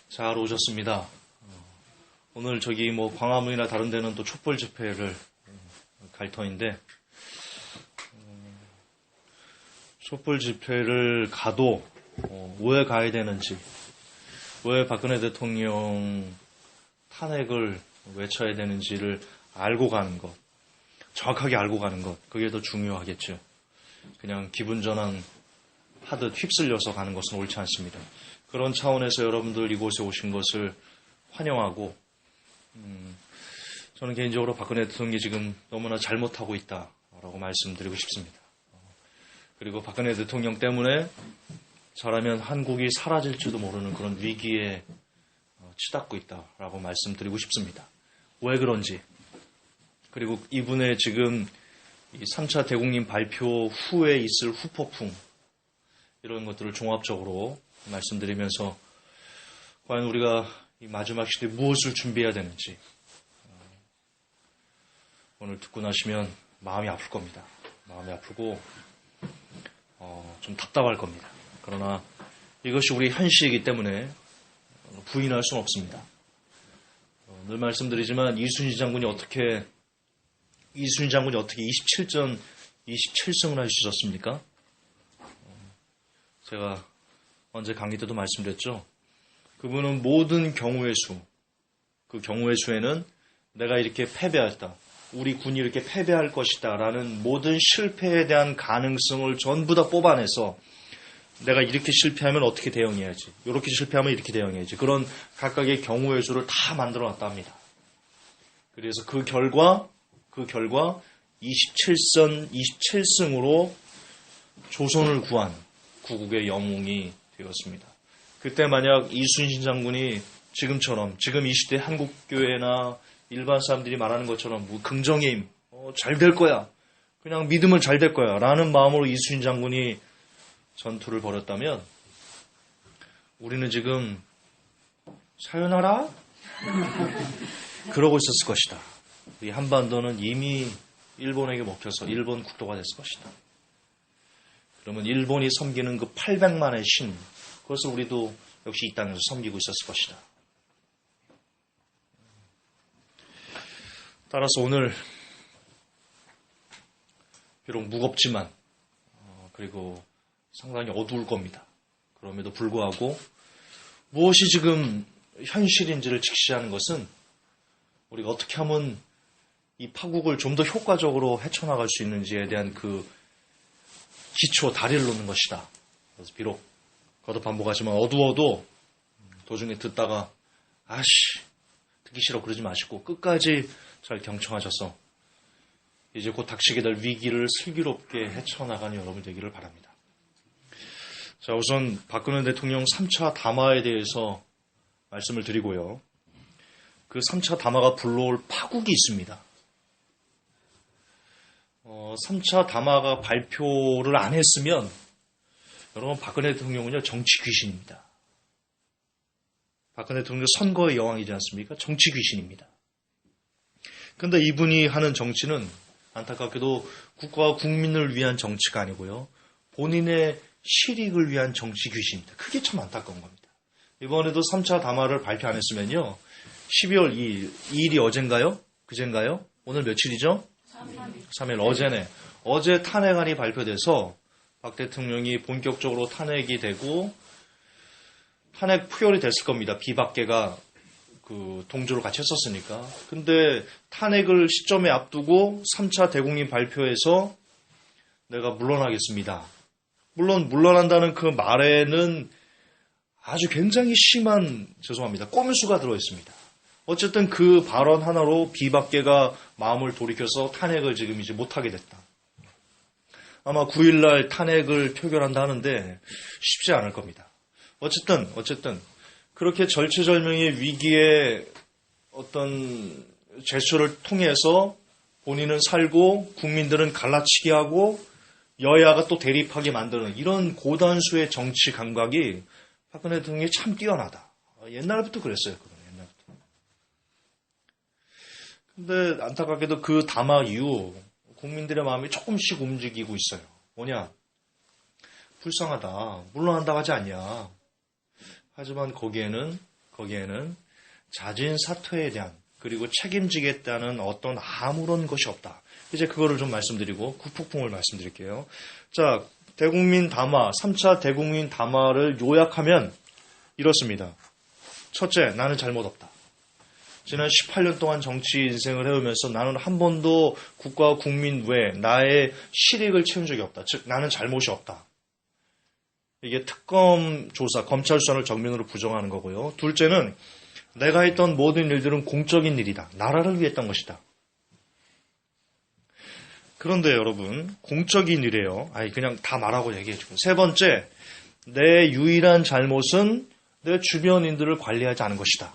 잘 오셨습니다. 오늘 저기 광화문이나 다른 데는 또 촛불 집회를 갈 터인데, 촛불 집회를 가도 왜 가야 되는지, 왜 박근혜 대통령 탄핵을 외쳐야 되는지를 알고 가는 것, 정확하게 알고 가는 것, 그게 더 중요하겠죠. 그냥 기분 전환 하듯 휩쓸려서 가는 것은 옳지 않습니다. 그런 차원에서 여러분들 이곳에 오신 것을 환영하고, 저는 개인적으로 박근혜 대통령이 지금 너무나 잘못하고 있다라고 말씀드리고 싶습니다. 그리고 박근혜 대통령 때문에 잘하면 한국이 사라질지도 모르는 그런 위기에 치닫고 있다라고 말씀드리고 싶습니다. 왜 그런지, 그리고 이분의 지금 3차 대국민 발표 후에 있을 후폭풍, 이런 것들을 종합적으로 말씀드리면서 과연 우리가 이 마지막 시대에 무엇을 준비해야 되는지 오늘 듣고 나시면 마음이 아플 겁니다. 마음이 아프고 좀 답답할 겁니다. 그러나 이것이 우리 현실이기 때문에 부인할 수는 없습니다. 늘 말씀드리지만 이순신 장군이 어떻게 27전 27승을 할 수 있었습니까? 제가 언제 강의 때도 말씀드렸죠. 그분은 모든 경우의 수, 그 경우의 수에는 내가 이렇게 패배했다, 우리 군이 이렇게 패배할 것이다 라는 모든 실패에 대한 가능성을 전부 다 뽑아내서 내가 이렇게 실패하면 어떻게 대응해야지, 이렇게 실패하면 이렇게 대응해야지, 그런 각각의 경우의 수를 다 만들어 놨다 합니다. 그래서 그 결과 27승으로 조선을 구한 구국의 영웅이 되었습니다. 그때 만약 이순신 장군이 지금 이 시대 한국교회나 일반 사람들이 말하는 것처럼 긍정의 힘, 잘 될 거야, 그냥 믿으면 잘 될 거야 라는 마음으로 이순신 장군이 전투를 벌였다면 우리는 지금 사요나라? 그러고 있었을 것이다. 이 한반도는 이미 일본에게 먹혀서 일본 국토가 됐을 것이다. 그러면 일본이 섬기는 그 800만의 신, 그것을 우리도 역시 이 땅에서 섬기고 있었을 것이다. 따라서 오늘 비록 무겁지만 그리고 상당히 어두울 겁니다. 그럼에도 불구하고 무엇이 지금 현실인지를 직시하는 것은 우리가 어떻게 하면 이 파국을 좀 더 효과적으로 헤쳐나갈 수 있는지에 대한 그 기초, 다리를 놓는 것이다. 그래서 비록 거듭 반복하지만 어두워도 도중에 듣다가 듣기 싫어 그러지 마시고 끝까지 잘 경청하셔서 이제 곧 닥치게 될 위기를 슬기롭게 헤쳐나가는 여러분 되기를 바랍니다. 자, 우선 박근혜 대통령 3차 담화에 대해서 말씀을 드리고요. 그 3차 담화가 불러올 파국이 있습니다. 3차 담화가 발표를 안 했으면 여러분 박근혜 대통령은요 정치 귀신입니다. 박근혜 대통령 선거의 여왕이지 않습니까? 정치 귀신입니다. 그런데 이분이 하는 정치는 안타깝게도 국가와 국민을 위한 정치가 아니고요, 본인의 실익을 위한 정치 귀신입니다. 그게 참 안타까운 겁니다. 이번에도 3차 담화를 발표 안 했으면요, 12월 2일, 2일이 어젠가요? 그젠가요? 오늘 며칠이죠? 3일, 어제네. 어제 탄핵안이 발표돼서 박 대통령이 본격적으로 탄핵이 되고 탄핵 표결이 됐을 겁니다. 비박계가 그 동조를 같이 했었으니까. 근데 탄핵을 시점에 앞두고 3차 대국민 발표에서 내가 물러나겠습니다. 물론 물러난다는 그 말에는 아주 굉장히 심한, 꼼수가 들어있습니다. 어쨌든 그 발언 하나로 비박계가 마음을 돌이켜서 탄핵을 지금 이제 못하게 됐다. 아마 9일날 탄핵을 표결한다 하는데 쉽지 않을 겁니다. 어쨌든 그렇게 절체절명의 위기에 어떤 제스처를 통해서 본인은 살고 국민들은 갈라치게 하고 여야가 또 대립하게 만드는 이런 고단수의 정치 감각이 박근혜 대통령이 참 뛰어나다. 옛날부터 그랬어요. 근데 안타깝게도 그 담화 이후 국민들의 마음이 조금씩 움직이고 있어요. 뭐냐? 불쌍하다. 물러난다고 하지 않냐. 하지만 거기에는 거기에는 자진 사퇴에 대한 그리고 책임지겠다는 어떤 아무런 것이 없다. 이제 그거를 좀 말씀드리고 후폭풍을 말씀드릴게요. 자, 대국민 담화, 3차 대국민 담화를 요약하면 이렇습니다. 첫째, 나는 잘못 없다. 지난 18년 동안 정치 인생을 해오면서 나는 한 번도 국가와 국민 외에 나의 실익을 채운 적이 없다. 즉, 나는 잘못이 없다. 이게 특검 조사, 검찰 수사를 정면으로 부정하는 거고요. 둘째는 내가 했던 모든 일들은 공적인 일이다. 나라를 위해 했던 것이다. 그런데 여러분, 공적인 일이에요. 그냥 다 말하고 얘기해주고. 세 번째, 내 유일한 잘못은 내 주변인들을 관리하지 않은 것이다.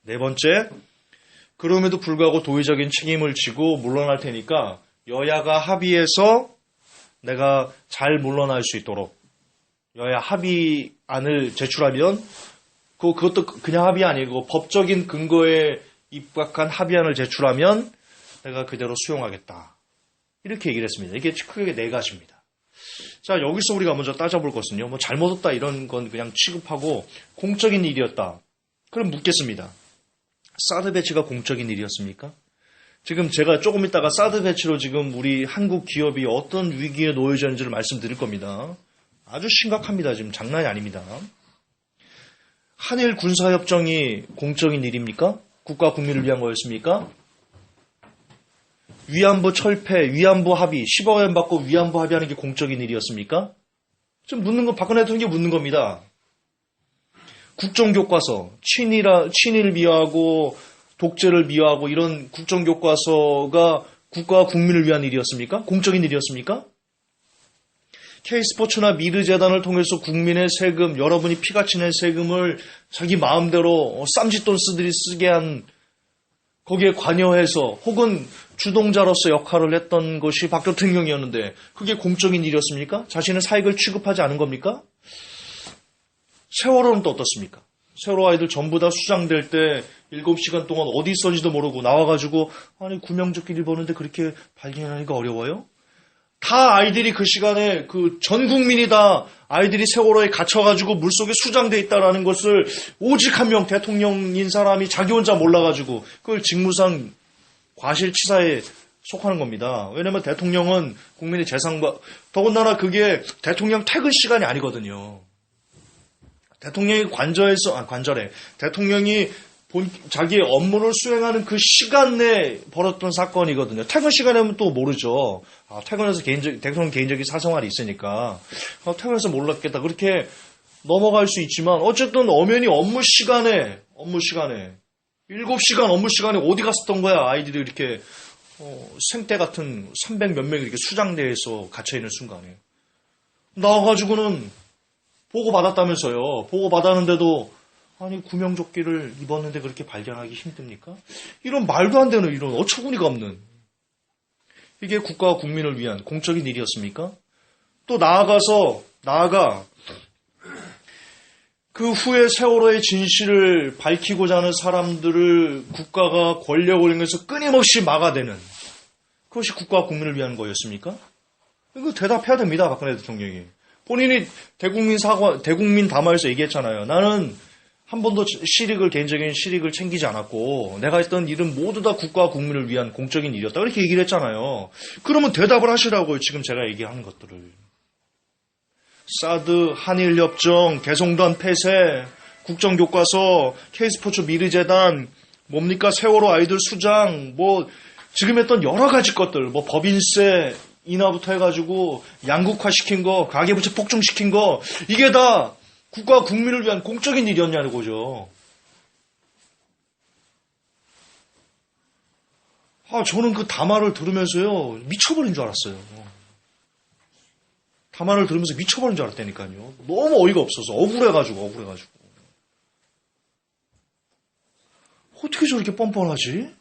네 번째, 그럼에도 불구하고 도의적인 책임을 지고 물러날 테니까 여야가 합의해서 내가 잘 물러날 수 있도록 여야 합의안을 제출하면 그것도 그냥 합의 아니고 법적인 근거에 입각한 합의안을 제출하면 내가 그대로 수용하겠다. 이렇게 얘기를 했습니다. 이게 크게 네 가지입니다. 자, 여기서 우리가 먼저 따져볼 것은요. 뭐 잘못했다 이런 건 그냥 취급하고 공적인 일이었다. 그럼 묻겠습니다. 사드 배치가 공적인 일이었습니까? 지금 제가 조금 있다가 사드 배치로 지금 우리 한국 기업이 어떤 위기에 놓여져 있는지를 말씀드릴 겁니다. 아주 심각합니다. 지금 장난이 아닙니다. 한일 군사협정이 공적인 일입니까? 국가 국민을 위한 거였습니까? 위안부 철폐, 위안부 합의, 10억 원 받고 위안부 합의하는 게 공적인 일이었습니까? 지금 묻는 건 박근혜 대통령이 묻는 겁니다. 국정교과서, 친일을 미화하고 독재를 미화하고 이런 국정교과서가 국가와 국민을 위한 일이었습니까? 공적인 일이었습니까? K스포츠나 미르재단을 통해서 국민의 세금, 여러분이 피같이 낸 세금을 자기 마음대로 쌈짓돈 쓰게 한 거기에 관여해서 혹은 주동자로서 역할을 했던 것이 박 대통령이었는데 그게 공적인 일이었습니까? 자신의 사익을 취급하지 않은 겁니까? 세월호는 또 어떻습니까? 세월호 아이들 전부 다 수장될 때 7시간 동안 어디 있었는지도 모르고 나와가지고 아니 구명조끼를 입었는데 그렇게 발견하기가 어려워요? 다 아이들이 그 시간에 전 국민이 다 아이들이 세월호에 갇혀가지고 물속에 수장돼 있다라는 것을 오직 한 명 대통령인 사람이 자기 혼자 몰라가지고 그걸 직무상 과실치사에 속하는 겁니다. 왜냐하면 대통령은 국민의 재산과 더군다나 그게 대통령 퇴근 시간이 아니거든요. 대통령이 대통령이 자기의 업무를 수행하는 그 시간 내에 벌었던 사건이거든요. 퇴근 시간에 하면 또 모르죠. 퇴근해서 대통령 개인적인 사생활이 있으니까. 퇴근해서 몰랐겠다. 그렇게 넘어갈 수 있지만, 어쨌든 엄연히 업무 시간에, 7시간 업무 시간에 어디 갔었던 거야. 아이들이 이렇게, 생떼 같은 300 몇 명이 이렇게 수장대에서 갇혀있는 순간에. 나와가지고는 보고받았다면서요. 보고받았는데도 아니 구명조끼를 입었는데 그렇게 발견하기 힘듭니까? 이런 말도 안 되는 이런 어처구니가 없는 이게 국가와 국민을 위한 공적인 일이었습니까? 또 나아가 그 후에 세월호의 진실을 밝히고자 하는 사람들을 국가가 권력을 이용해서 끊임없이 막아대는 그것이 국가와 국민을 위한 거였습니까? 이거 대답해야 됩니다. 박근혜 대통령이. 본인이 대국민 담화에서 얘기했잖아요. 나는 한 번도 개인적인 실익을 챙기지 않았고 내가 했던 일은 모두 다 국가와 국민을 위한 공적인 일이었다. 이렇게 얘기를 했잖아요. 그러면 대답을 하시라고요. 지금 제가 얘기하는 것들을. 사드, 한일협정, 개성단 폐쇄, 국정교과서, K스포츠 미르재단, 뭡니까 세월호 아이들 수장, 지금 했던 여러 가지 것들, 법인세 인하부터 해가지고 양극화시킨 거, 가계부채 폭증시킨 거 이게 다 국가와 국민을 위한 공적인 일이었냐는 거죠. 저는 그 담화를 들으면서요 미쳐버린 줄 알았어요. 담화를 들으면서 미쳐버린 줄 알았다니까요. 너무 어이가 없어서 억울해가지고. 어떻게 저렇게 뻔뻔하지?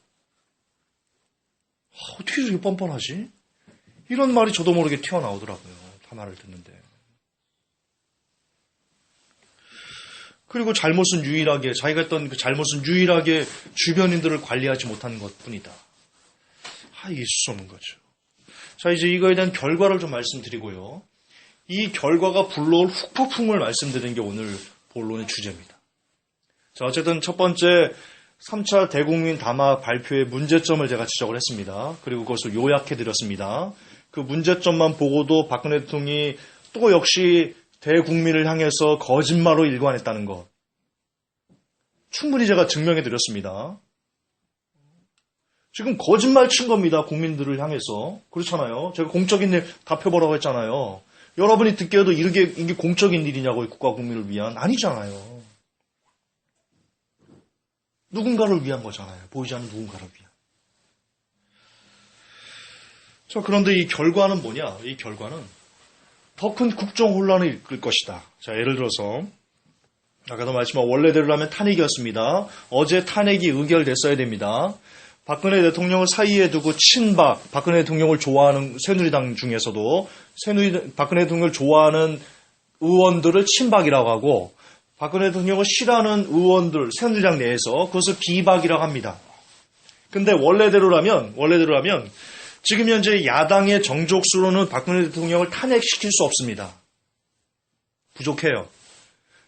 이런 말이 저도 모르게 튀어나오더라고요. 담화를 듣는데. 그리고 자기가 했던 그 잘못은 유일하게 주변인들을 관리하지 못한 것뿐이다. 이게 있을 수 없는 거죠. 자, 이제 이거에 대한 결과를 좀 말씀드리고요. 이 결과가 불러올 후폭풍을 말씀드리는 게 오늘 본론의 주제입니다. 자, 어쨌든 첫 번째 3차 대국민 담화 발표의 문제점을 제가 지적을 했습니다. 그리고 그것을 요약해드렸습니다. 그 문제점만 보고도 박근혜 대통령이 또 역시 대국민을 향해서 거짓말로 일관했다는 것. 충분히 제가 증명해드렸습니다. 지금 거짓말 친 겁니다. 국민들을 향해서. 그렇잖아요. 제가 공적인 일 다 펴보라고 했잖아요. 여러분이 듣기에도 이게 공적인 일이냐고요. 국가 국민을 위한. 아니잖아요. 누군가를 위한 거잖아요. 보이지 않는 누군가를 위한. 자, 그런데 이 결과는 뭐냐? 이 결과는 더 큰 국정 혼란을 이끌 것이다. 자, 예를 들어서 아까도 말했지만 원래대로라면 탄핵이었습니다. 어제 탄핵이 의결됐어야 됩니다. 박근혜 대통령을 사이에 두고 친박, 박근혜 대통령을 좋아하는 새누리당 중에서도 박근혜 대통령을 좋아하는 의원들을 친박이라고 하고 박근혜 대통령을 싫어하는 의원들, 새누리당 내에서 그것을 비박이라고 합니다. 근데 원래대로라면 지금 현재 야당의 정족수로는 박근혜 대통령을 탄핵시킬 수 없습니다. 부족해요.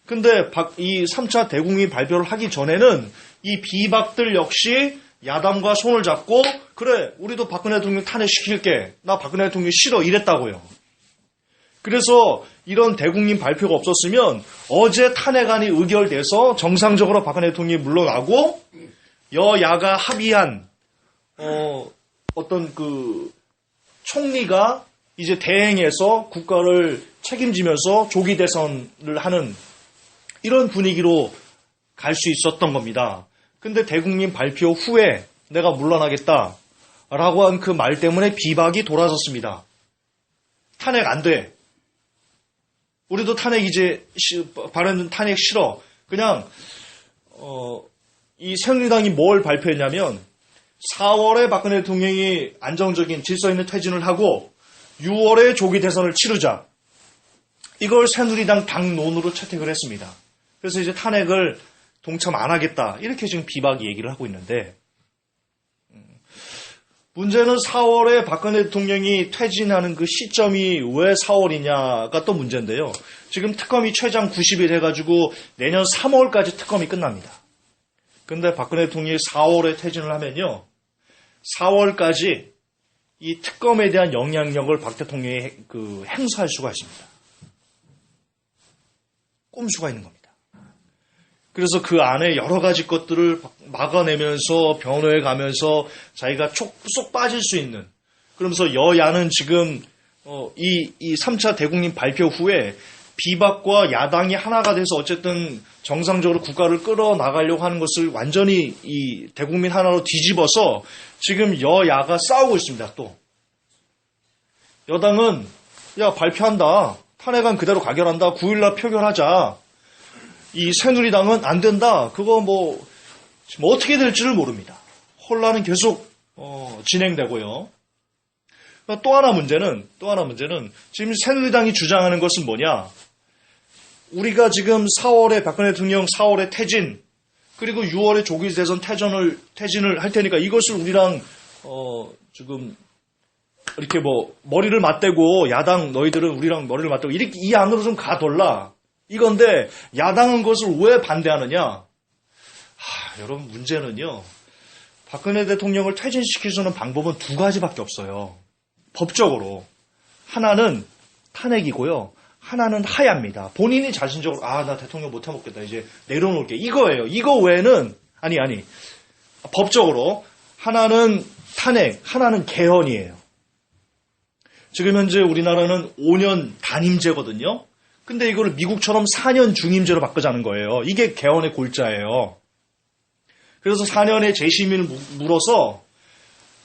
근데 이 3차 대국민 발표를 하기 전에는 이 비박들 역시 야당과 손을 잡고 그래 우리도 박근혜 대통령 탄핵시킬게. 나 박근혜 대통령 싫어 이랬다고요. 그래서 이런 대국민 발표가 없었으면 어제 탄핵안이 의결돼서 정상적으로 박근혜 대통령이 물러나고 여야가 합의한 어떤 그 총리가 이제 대행해서 국가를 책임지면서 조기 대선을 하는 이런 분위기로 갈 수 있었던 겁니다. 근데 대국민 발표 후에 내가 물러나겠다라고 한 그 말 때문에 비박이 돌아섰습니다. 탄핵 안 돼. 우리도 탄핵 발언은 탄핵 싫어. 그냥 이 새누리당이 뭘 발표했냐면 4월에 박근혜 대통령이 안정적인 질서 있는 퇴진을 하고 6월에 조기 대선을 치르자. 이걸 새누리당 당론으로 채택을 했습니다. 그래서 이제 탄핵을 동참 안 하겠다. 이렇게 지금 비박이 얘기를 하고 있는데 문제는 4월에 박근혜 대통령이 퇴진하는 그 시점이 왜 4월이냐가 또 문제인데요. 지금 특검이 최장 90일 해가지고 내년 3월까지 특검이 끝납니다. 근데 박근혜 대통령이 4월에 퇴진을 하면요. 4월까지 이 특검에 대한 영향력을 박 대통령이 행사할 수가 있습니다. 꼼수가 있는 겁니다. 그래서 그 안에 여러 가지 것들을 막아내면서 변호해 가면서 자기가 쏙 빠질 수 있는 그러면서 여야는 지금 이 3차 대국민 발표 후에 비박과 야당이 하나가 돼서 어쨌든 정상적으로 국가를 끌어나가려고 하는 것을 완전히 이 대국민 하나로 뒤집어서 지금 여야가 싸우고 있습니다. 또 여당은 야 발표한다. 탄핵안 그대로 가결한다. 9일날 표결하자. 이 새누리당은 안 된다. 그거 뭐 어떻게 될지를 모릅니다. 혼란은 계속 진행되고요. 또 하나 문제는 지금 새누리당이 주장하는 것은 뭐냐? 우리가 지금 4월에 박근혜 대통령 4월에 퇴진 그리고 6월에 조기 대선 퇴진을 할 테니까 이것을 우리랑 지금 이렇게 뭐 머리를 맞대고 야당 너희들은 우리랑 머리를 맞대고 이렇게 이 안으로 좀 가돌라. 이건데 야당은 그것을 왜 반대하느냐? 여러분 문제는요. 박근혜 대통령을 퇴진시킬 수 있는 방법은 두 가지밖에 없어요. 법적으로. 하나는 탄핵이고요. 하나는 하야입니다. 본인이 자신적으로 나 대통령 못 해먹겠다. 이제 내려놓을게. 이거예요. 이거 외에는 아니 법적으로 하나는 탄핵, 하나는 개헌이에요. 지금 현재 우리나라는 5년 단임제거든요. 근데 이거를 미국처럼 4년 중임제로 바꾸자는 거예요. 이게 개헌의 골자예요. 그래서 4년의 재심을 물어서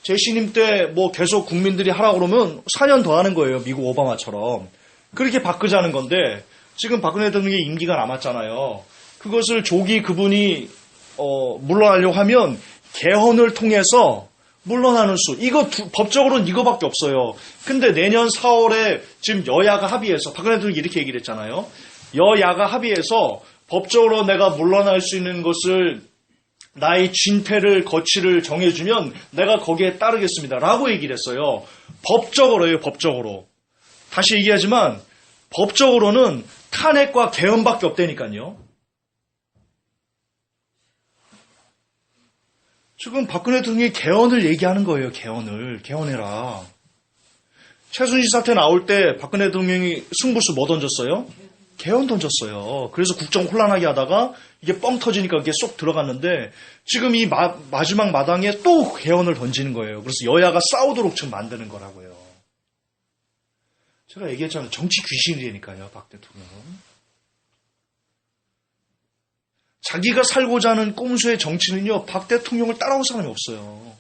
재신임 때 뭐 계속 국민들이 하라고 그러면 4년 더 하는 거예요. 미국 오바마처럼. 그렇게 바꾸자는 건데 지금 박근혜 대통령의 임기가 남았잖아요. 그것을 조기 그분이 물러나려고 하면 개헌을 통해서 물러나는 법적으로는 이거밖에 없어요. 근데 내년 4월에 지금 여야가 합의해서 박근혜 대통령이 이렇게 얘기를 했잖아요. 여야가 합의해서 법적으로 내가 물러날 수 있는 것을 나의 진퇴를 거치를 정해주면 내가 거기에 따르겠습니다. 라고 얘기를 했어요. 법적으로요. 법적으로. 다시 얘기하지만 법적으로는 탄핵과 개헌밖에 없다니까요. 지금 박근혜 대통령이 개헌을 얘기하는 거예요. 개헌해라. 최순실 사태 나올 때 박근혜 대통령이 승부수 뭐 던졌어요? 개헌 던졌어요. 그래서 국정 혼란하게 하다가 이게 뻥 터지니까 이게 쏙 들어갔는데 지금 이 마지막 마당에 또 개헌을 던지는 거예요. 그래서 여야가 싸우도록 지금 만드는 거라고요. 제가 얘기했잖아요. 정치 귀신이라니까요. 박 대통령은. 자기가 살고자 하는 꼼수의 정치는요. 박 대통령을 따라올 사람이 없어요.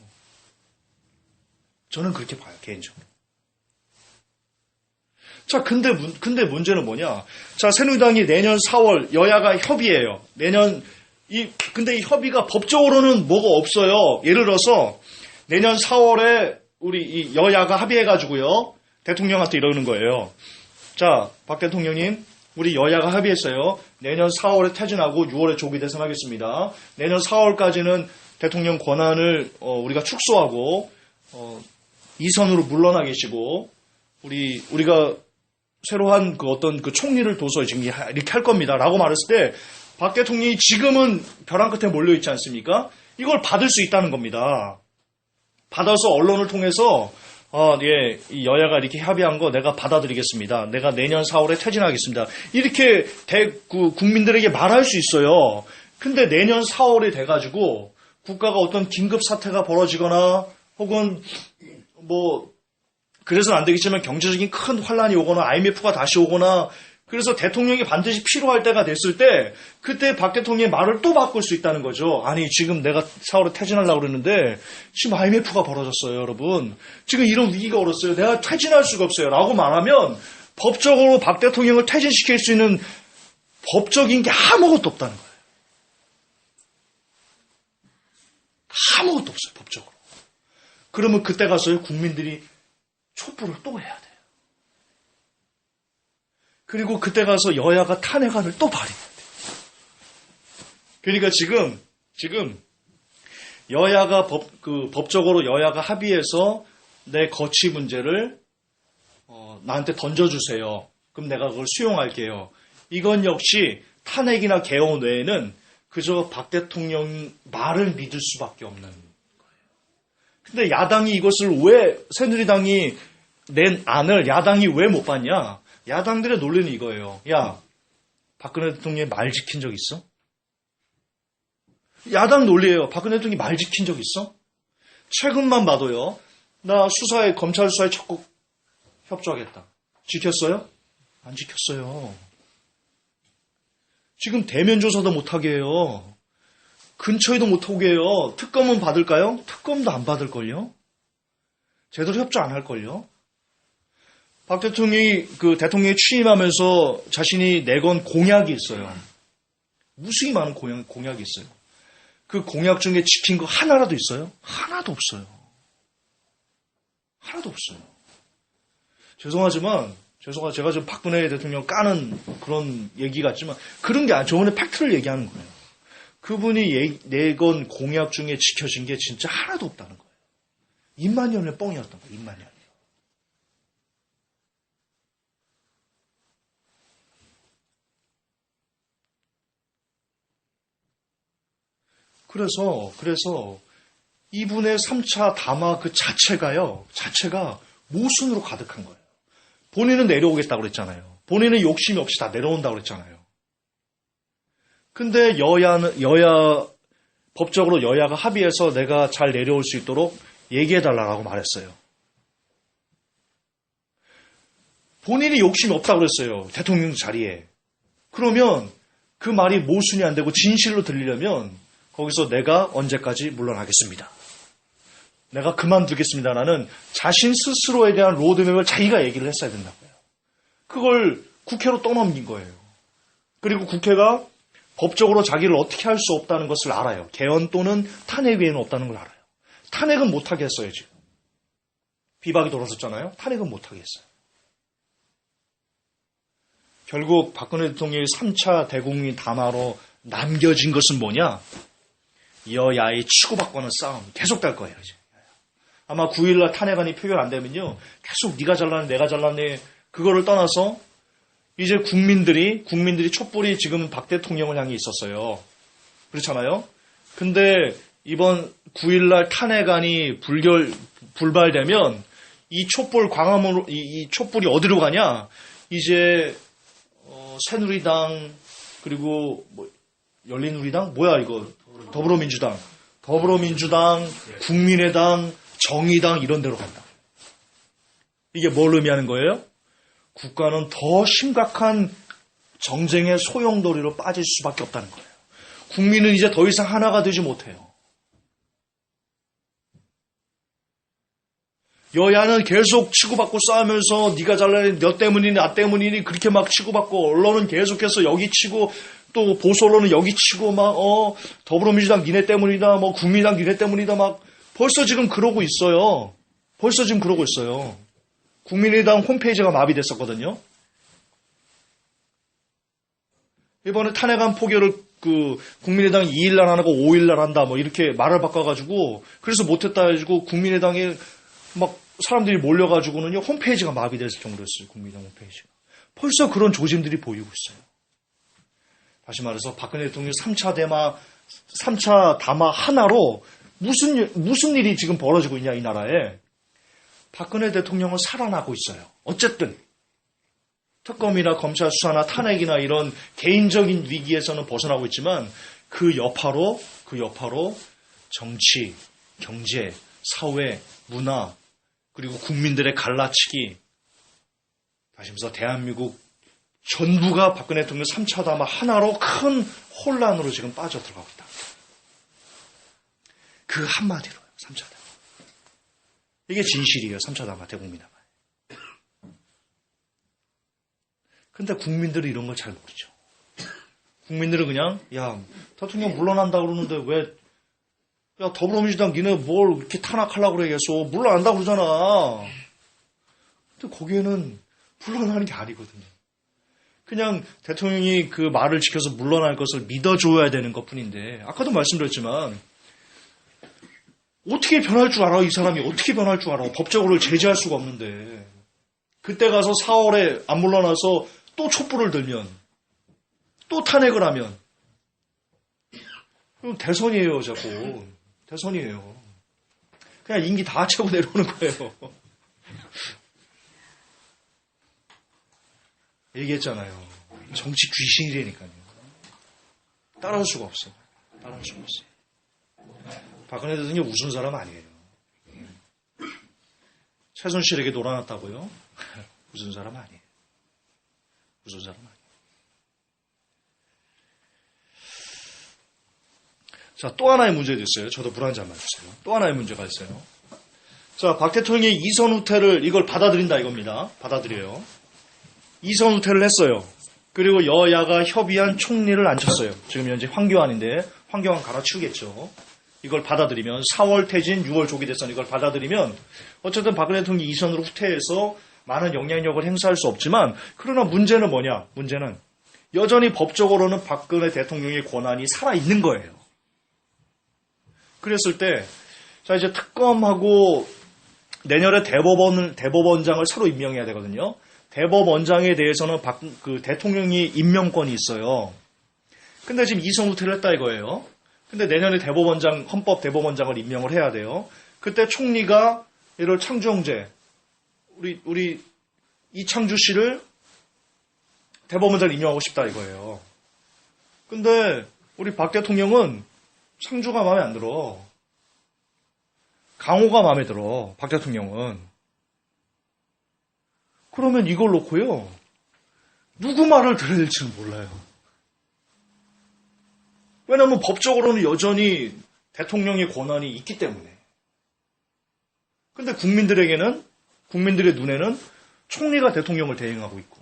저는 그렇게 봐요. 개인적으로. 자, 근데 문제는 뭐냐? 자, 새누리당이 내년 4월 여야가 협의해요. 근데 이 협의가 법적으로는 뭐가 없어요. 예를 들어서 내년 4월에 우리 이 여야가 합의해가지고요. 대통령한테 이러는 거예요. 자, 박 대통령님, 우리 여야가 합의했어요. 내년 4월에 퇴진하고 6월에 조기 대선하겠습니다. 내년 4월까지는 대통령 권한을 우리가 축소하고 이선으로 물러나 계시고 우리가 새로 한 그 어떤 그 총리를 둬서 지금 이렇게 할 겁니다. 라고 말했을 때 박 대통령이 지금은 벼랑 끝에 몰려 있지 않습니까? 이걸 받을 수 있다는 겁니다. 받아서 언론을 통해서 예, 이 여야가 이렇게 합의한 거 내가 받아들이겠습니다. 내가 내년 4월에 퇴진하겠습니다. 이렇게 국민들에게 말할 수 있어요. 근데 내년 4월이 돼가지고 국가가 어떤 긴급 사태가 벌어지거나 혹은 그래서는 안 되겠지만 경제적인 큰 환란이 오거나 IMF가 다시 오거나 그래서 대통령이 반드시 필요할 때가 됐을 때 그때 박 대통령의 말을 또 바꿀 수 있다는 거죠. 아니 지금 내가 4월에 퇴진하려고 그러는데 지금 IMF가 벌어졌어요. 여러분. 지금 이런 위기가 얼었어요. 내가 퇴진할 수가 없어요. 라고 말하면 법적으로 박 대통령을 퇴진시킬 수 있는 법적인 게 아무것도 없다는 거예요. 아무것도 없어요. 법적으로. 그러면 그때 가서요. 국민들이 촛불을 또 해야 돼요. 그리고 그때 가서 여야가 탄핵안을 또 발의해야 돼요. 그러니까 지금 여야가 법적으로 여야가 합의해서 내 거취 문제를 나한테 던져주세요. 그럼 내가 그걸 수용할게요. 이건 역시 탄핵이나 개헌 외에는 그저 박 대통령 말을 믿을 수밖에 없는 거예요. 근데 야당이 이것을 왜 새누리당이 낸 안을 야당이 왜 못 받냐? 야당들의 논리는 이거예요. 야, 박근혜 대통령이 말 지킨 적 있어? 야당 논리예요. 박근혜 대통령이 말 지킨 적 있어? 최근만 봐도요. 나 검찰 수사에 적극 협조하겠다. 지켰어요? 안 지켰어요. 지금 대면 조사도 못하게 해요. 근처에도 못 오게 해요. 특검은 받을까요? 특검도 안 받을걸요? 제대로 협조 안 할걸요? 박 대통령이 대통령이 취임하면서 자신이 내건 공약이 있어요. 무수히 많은 공약이 있어요. 그 공약 중에 지킨 거 하나라도 있어요? 하나도 없어요. 하나도 없어요. 죄송하지만 제가 지금 박근혜 대통령 까는 그런 얘기 같지만 그런 게 아니라 저번에 팩트를 얘기하는 거예요. 그분이 내건 공약 중에 지켜진 게 진짜 하나도 없다는 거예요. 입만 열면 뻥이었던 거예요. 입만 열면. 그래서 이분의 3차 담화 그 자체가 모순으로 가득한 거예요. 본인은 내려오겠다고 그랬잖아요. 본인은 욕심이 없이 다 내려온다고 그랬잖아요. 근데 법적으로 여야가 합의해서 내가 잘 내려올 수 있도록 얘기해달라고 말했어요. 본인이 욕심이 없다고 그랬어요. 대통령 자리에. 그러면 그 말이 모순이 안 되고 진실로 들리려면 거기서 내가 언제까지 물러나겠습니다. 내가 그만두겠습니다라는 자신 스스로에 대한 로드맵을 자기가 얘기를 했어야 된다고요. 그걸 국회로 떠넘긴 거예요. 그리고 국회가 법적으로 자기를 어떻게 할 수 없다는 것을 알아요. 개헌 또는 탄핵 외에는 없다는 걸 알아요. 탄핵은 못하게 했어요, 지금. 비박이 돌아섰잖아요. 탄핵은 못하게 했어요. 결국 박근혜 대통령의 3차 대국민 담화로 남겨진 것은 뭐냐? 여야의 치고받고는 싸움 계속될 거예요. 이제. 아마 9일날 탄핵안이 표결 안 되면요. 계속 네가 잘났네 내가 잘났네 그거를 떠나서 이제 국민들이 촛불이 지금 박 대통령을 향해 있었어요. 그렇잖아요. 근데 이번 9일날 탄핵안이 불발되면 이 촛불 광화문으로, 이 촛불이 어디로 가냐? 이제, 새누리당, 그리고 열린우리당? 뭐야, 이거? 더불어민주당, 국민의당, 정의당, 이런 데로 간다. 이게 뭘 의미하는 거예요? 국가는 더 심각한 정쟁의 소용돌이로 빠질 수밖에 없다는 거예요. 국민은 이제 더 이상 하나가 되지 못해요. 여야는 계속 치고받고 싸우면서 네가 잘나니 너 때문이니 나 때문이니 그렇게 막 치고받고, 언론은 계속해서 여기 치고, 또 보수 언론은 여기 치고 막 더불어민주당 니네 때문이다, 뭐 국민당 니네 때문이다, 막 벌써 지금 그러고 있어요. 국민의당 홈페이지가 마비됐었거든요. 이번에 탄핵안 포결을 국민의당이 2일날 안 하고 5일날 한다, 뭐 이렇게 말을 바꿔가지고, 그래서 못했다 해가지고 국민의당에 막 사람들이 몰려가지고는요, 홈페이지가 마비됐을 정도였어요. 국민의당 홈페이지가. 벌써 그런 조짐들이 보이고 있어요. 다시 말해서 박근혜 대통령 3차 담화 하나로 무슨 일이 지금 벌어지고 있냐, 이 나라에. 박근혜 대통령은 살아나고 있어요. 어쨌든 특검이나 검찰 수사나 탄핵이나 이런 개인적인 위기에서는 벗어나고 있지만, 그 여파로 정치, 경제, 사회, 문화, 그리고 국민들의 갈라치기, 다시 말해서 대한민국 전부가 박근혜 대통령 3차 담화 하나로 큰 혼란으로 지금 빠져들어가고 있다. 그 한마디로요. 3차 담화. 이게 진실이에요. 3차 담화, 대국민 담화. 근데 국민들은 이런 걸 잘 모르죠. 국민들은 그냥, 야, 대통령 물러난다 그러는데 왜, 야, 더불어민주당 니네 뭘 이렇게 탄압하려고 그래, 계속. 물러난다 그러잖아. 근데 거기에는 물러나는 게 아니거든요. 그냥 대통령이 그 말을 지켜서 물러날 것을 믿어줘야 되는 것 뿐인데, 아까도 말씀드렸지만, 어떻게 변할 줄 알아, 이 사람이. 어떻게 변할 줄 알아. 법적으로 제재할 수가 없는데. 그때 가서 4월에 안 물러나서 또 촛불을 들면, 또 탄핵을 하면, 그럼 대선이에요, 자꾸. 대선이에요. 그냥 임기 다 채고 내려오는 거예요. 얘기했잖아요. 정치 귀신이라니까요. 따라올 수가 없어. 박근혜 대통령 웃은 사람 아니에요. 최순실에게 놀아놨다고요? 웃은 사람 아니에요. 자, 또 하나의 문제도 있어요. 저도 물 한 잔만 주세요. 또 하나의 문제가 있어요. 자, 박 대통령이 이선 후퇴를 이걸 받아들인다 이겁니다. 받아들여요. 이선 후퇴를 했어요. 그리고 여야가 협의한 총리를 앉혔어요. 지금 현재 황교안인데 황교안 갈아치우겠죠. 이걸 받아들이면 4월 퇴진, 6월 조기 대선 이걸 받아들이면 어쨌든 박근혜 대통령이 이선으로 후퇴해서 많은 영향력을 행사할 수 없지만, 그러나 문제는 뭐냐? 문제는 여전히 법적으로는 박근혜 대통령의 권한이 살아있는 거예요. 그랬을 때, 자, 이제 특검하고 내년에 대법원장을 새로 임명해야 되거든요. 대법원장에 대해서는 대통령이 임명권이 있어요. 근데 지금 이선 후퇴를 했다 이거예요. 근데 내년에 헌법 대법원장을 임명을 해야 돼요. 그때 총리가 이를 창주 형제, 우리 이창주 씨를 대법원장을 임명하고 싶다 이거예요. 근데 우리 박 대통령은 창주가 마음에 안 들어. 강호가 마음에 들어. 박 대통령은. 그러면 이걸 놓고요, 누구 말을 들어야 될지는 몰라요. 왜냐하면 법적으로는 여전히 대통령의 권한이 있기 때문에. 근데 국민들의 눈에는 총리가 대통령을 대행하고 있고,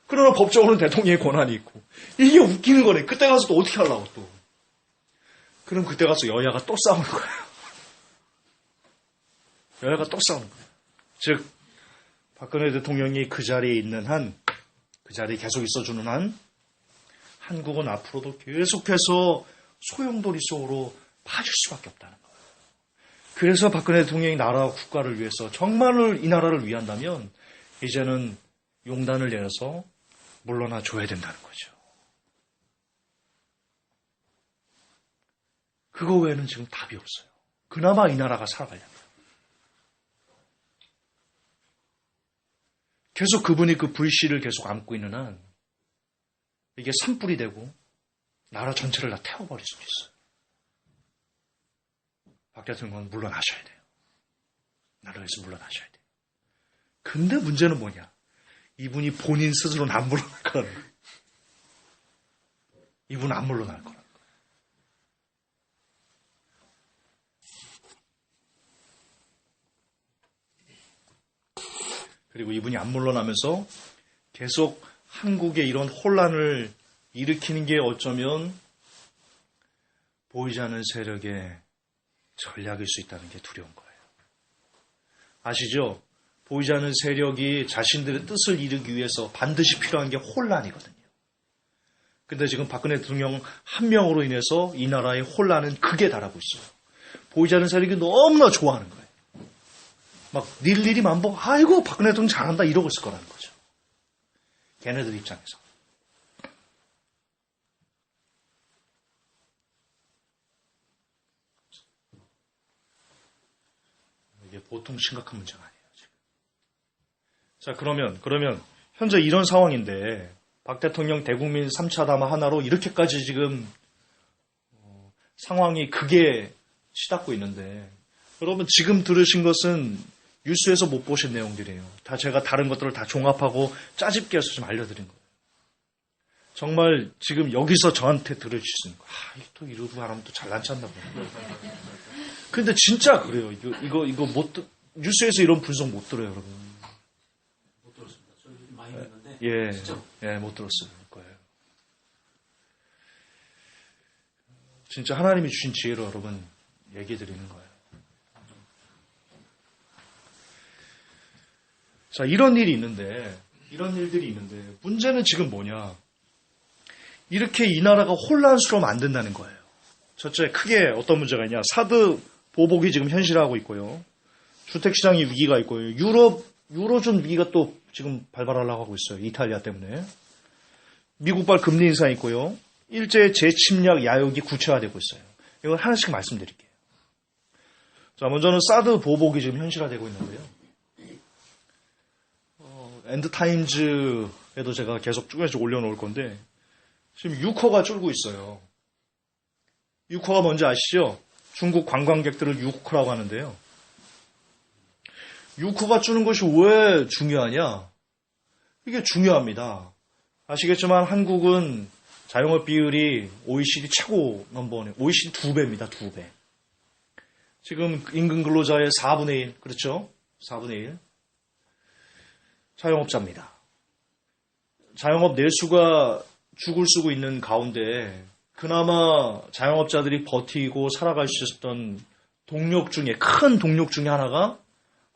그러나 법적으로는 대통령의 권한이 있고. 이게 웃기는 거네. 그때 가서 또 어떻게 하려고 또. 그럼 그때 가서 여야가 또 싸우는 거예요. 여야가 또 싸우는 거예요. 즉, 박근혜 대통령이 그 자리에 있는 한, 그 자리에 계속 있어주는 한, 한국은 앞으로도 계속해서 소용돌이 속으로 빠질 수밖에 없다는 거예요. 그래서 박근혜 대통령이 나라와 국가를 위해서 정말 이 나라를 위한다면 이제는 용단을 내려서 물러나 줘야 된다는 거죠. 그거 외에는 지금 답이 없어요. 그나마 이 나라가 살아가려면. 계속 그분이 그 불씨를 계속 안고 있는 한 이게 산불이 되고 나라 전체를 다 태워버릴 수도 있어요. 박 대통령은 물러나셔야 돼요. 나라에서 물러나셔야 돼요. 근데 문제는 뭐냐? 이분이 본인 스스로는 안 물러날 거라는 거예요. 이분은 안 물러날 거라는 거예요. 그리고 이분이 안 물러나면서 계속 한국에 이런 혼란을 일으키는 게 어쩌면 보이지 않는 세력의 전략일 수 있다는 게 두려운 거예요. 아시죠? 보이지 않는 세력이 자신들의 뜻을 이루기 위해서 반드시 필요한 게 혼란이거든요. 근데 지금 박근혜 대통령 한 명으로 인해서 이 나라의 혼란은 극에 달하고 있어요. 보이지 않는 세력이 너무나 좋아하는 거예요. 막 일일이 만보 아이고 박근혜 대통령 잘한다 이러고 있을 거라는 거죠. 걔네들 입장에서. 이게 보통 심각한 문제가 아니에요. 지금. 자 그러면 현재 이런 상황인데 박 대통령 대국민 3차 담화 하나로 이렇게까지 지금 상황이 극에 치닫고 있는데 여러분 지금 들으신 것은 뉴스에서 못 보신 내용들이에요. 다 제가 다른 것들을 다 종합하고 짜집게 해서 좀 알려드린 거예요. 정말 지금 여기서 저한테 들으실 수 있는 거예요. 또 이러고 하면 또 잘난 척한다 보네. 근데 진짜 그래요. 이거 뉴스에서 이런 분석 못 들어요, 여러분. 못 들었습니다. 저 많이 봤는데. 못 들었을 거예요. 진짜 하나님이 주신 지혜로 여러분 얘기 드리는 거예요. 자, 이런 일들이 있는데, 문제는 지금 뭐냐. 이렇게 이 나라가 혼란스러우면 안 된다는 거예요. 첫째, 크게 어떤 문제가 있냐. 사드 보복이 지금 현실화하고 있고요. 주택시장이 위기가 있고요. 유로존 위기가 또 지금 발발하려고 하고 있어요. 이탈리아 때문에. 미국발 금리 인상이 있고요. 일제 재침략 야욕이 구체화되고 있어요. 이걸 하나씩 말씀드릴게요. 자, 먼저는 사드 보복이 지금 현실화되고 있는데요. 엔드타임즈에도 제가 계속 쭉쭉 올려놓을 건데 지금 6호가 줄고 있어요. 6호가 뭔지 아시죠? 중국 관광객들을 6호라고 하는데요. 6호가 주는 것이 왜 중요하냐? 이게 중요합니다. 아시겠지만 한국은 자영업 비율이 OECD 최고 넘버원이에요. OECD 2배입니다. 2배. 지금 임금 근로자의 4분의 1. 그렇죠? 4분의 1. 자영업자입니다. 자영업 내수가 죽을 쓰고 있는 가운데 그나마 자영업자들이 버티고 살아갈 수 있었던 큰 동력 중에 하나가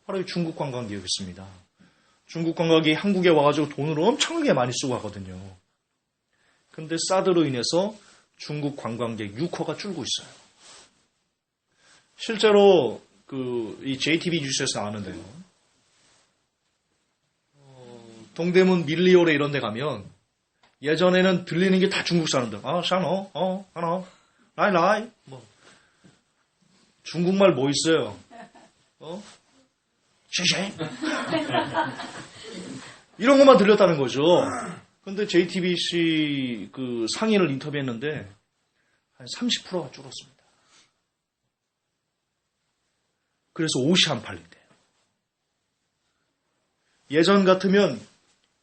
바로 이 중국 관광객이었습니다. 중국 관광객이 한국에 와가지고 돈을 엄청나게 많이 쓰고 가거든요. 근데 사드로 인해서 중국 관광객 6호가 줄고 있어요. 실제로 이 JTB 뉴스에서 나왔는데요. 동대문 밀리오레 이런 데 가면 예전에는 들리는 게 다 중국 사람들. 샤노, 하나, 라이, 중국말 뭐 있어요? 쉐쉐. 이런 것만 들렸다는 거죠. 근데 JTBC 그 상인을 인터뷰했는데 한 30%가 줄었습니다. 그래서 옷이 안 팔린대요. 예전 같으면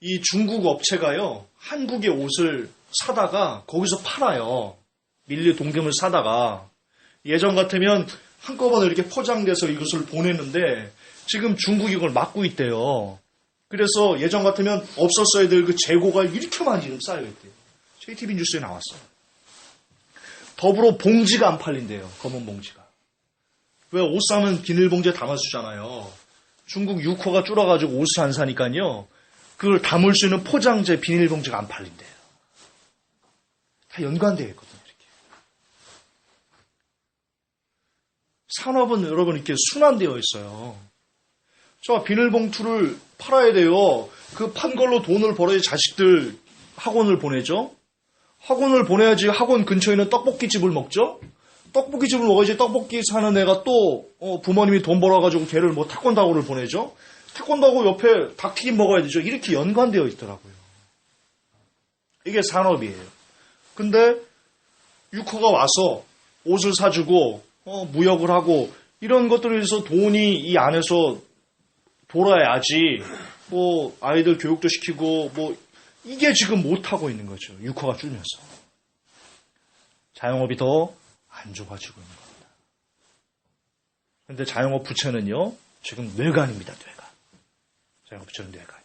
이 중국 업체가요, 한국의 옷을 사다가 거기서 팔아요. 밀리 동금을 사다가. 예전 같으면 한꺼번에 이렇게 포장돼서 이것을 보냈는데 지금 중국이 이걸 막고 있대요. 그래서 예전 같으면 없었어야 될 그 재고가 이렇게 많이 지금 쌓여있대요. JTB 뉴스에 나왔어요. 더불어 봉지가 안 팔린대요. 검은 봉지가. 왜 옷 사면 비닐봉지에 담아주잖아요. 중국 6호가 줄어가지고 옷을 안 사니까요. 그걸 담을 수 있는 포장재 비닐봉지가 안 팔린대요. 다 연관되어 있거든요. 이렇게. 산업은 여러분 이렇게 순환되어 있어요. 저 비닐봉투를 팔아야 돼요. 그 판 걸로 돈을 벌어야 자식들 학원을 보내죠. 학원을 보내야지 학원 근처에 있는 떡볶이집을 먹죠. 떡볶이집을 먹어야지 떡볶이 사는 애가 또 부모님이 돈 벌어가지고 걔를 뭐 태권도학원을 보내죠. 태권도하고 옆에 닭튀김 먹어야 되죠. 이렇게 연관되어 있더라고요. 이게 산업이에요. 근데 유커가 와서 옷을 사주고 무역을 하고 이런 것들을 위해서 돈이 이 안에서 돌아야지 뭐 아이들 교육도 시키고 뭐 이게 지금 못하고 있는 거죠. 유커가 줄면서. 자영업이 더 안 좋아지고 있는 겁니다. 그런데 자영업 부채는요. 지금 뇌관입니다. 뇌관. 자영업 부채는 뇌관이에요.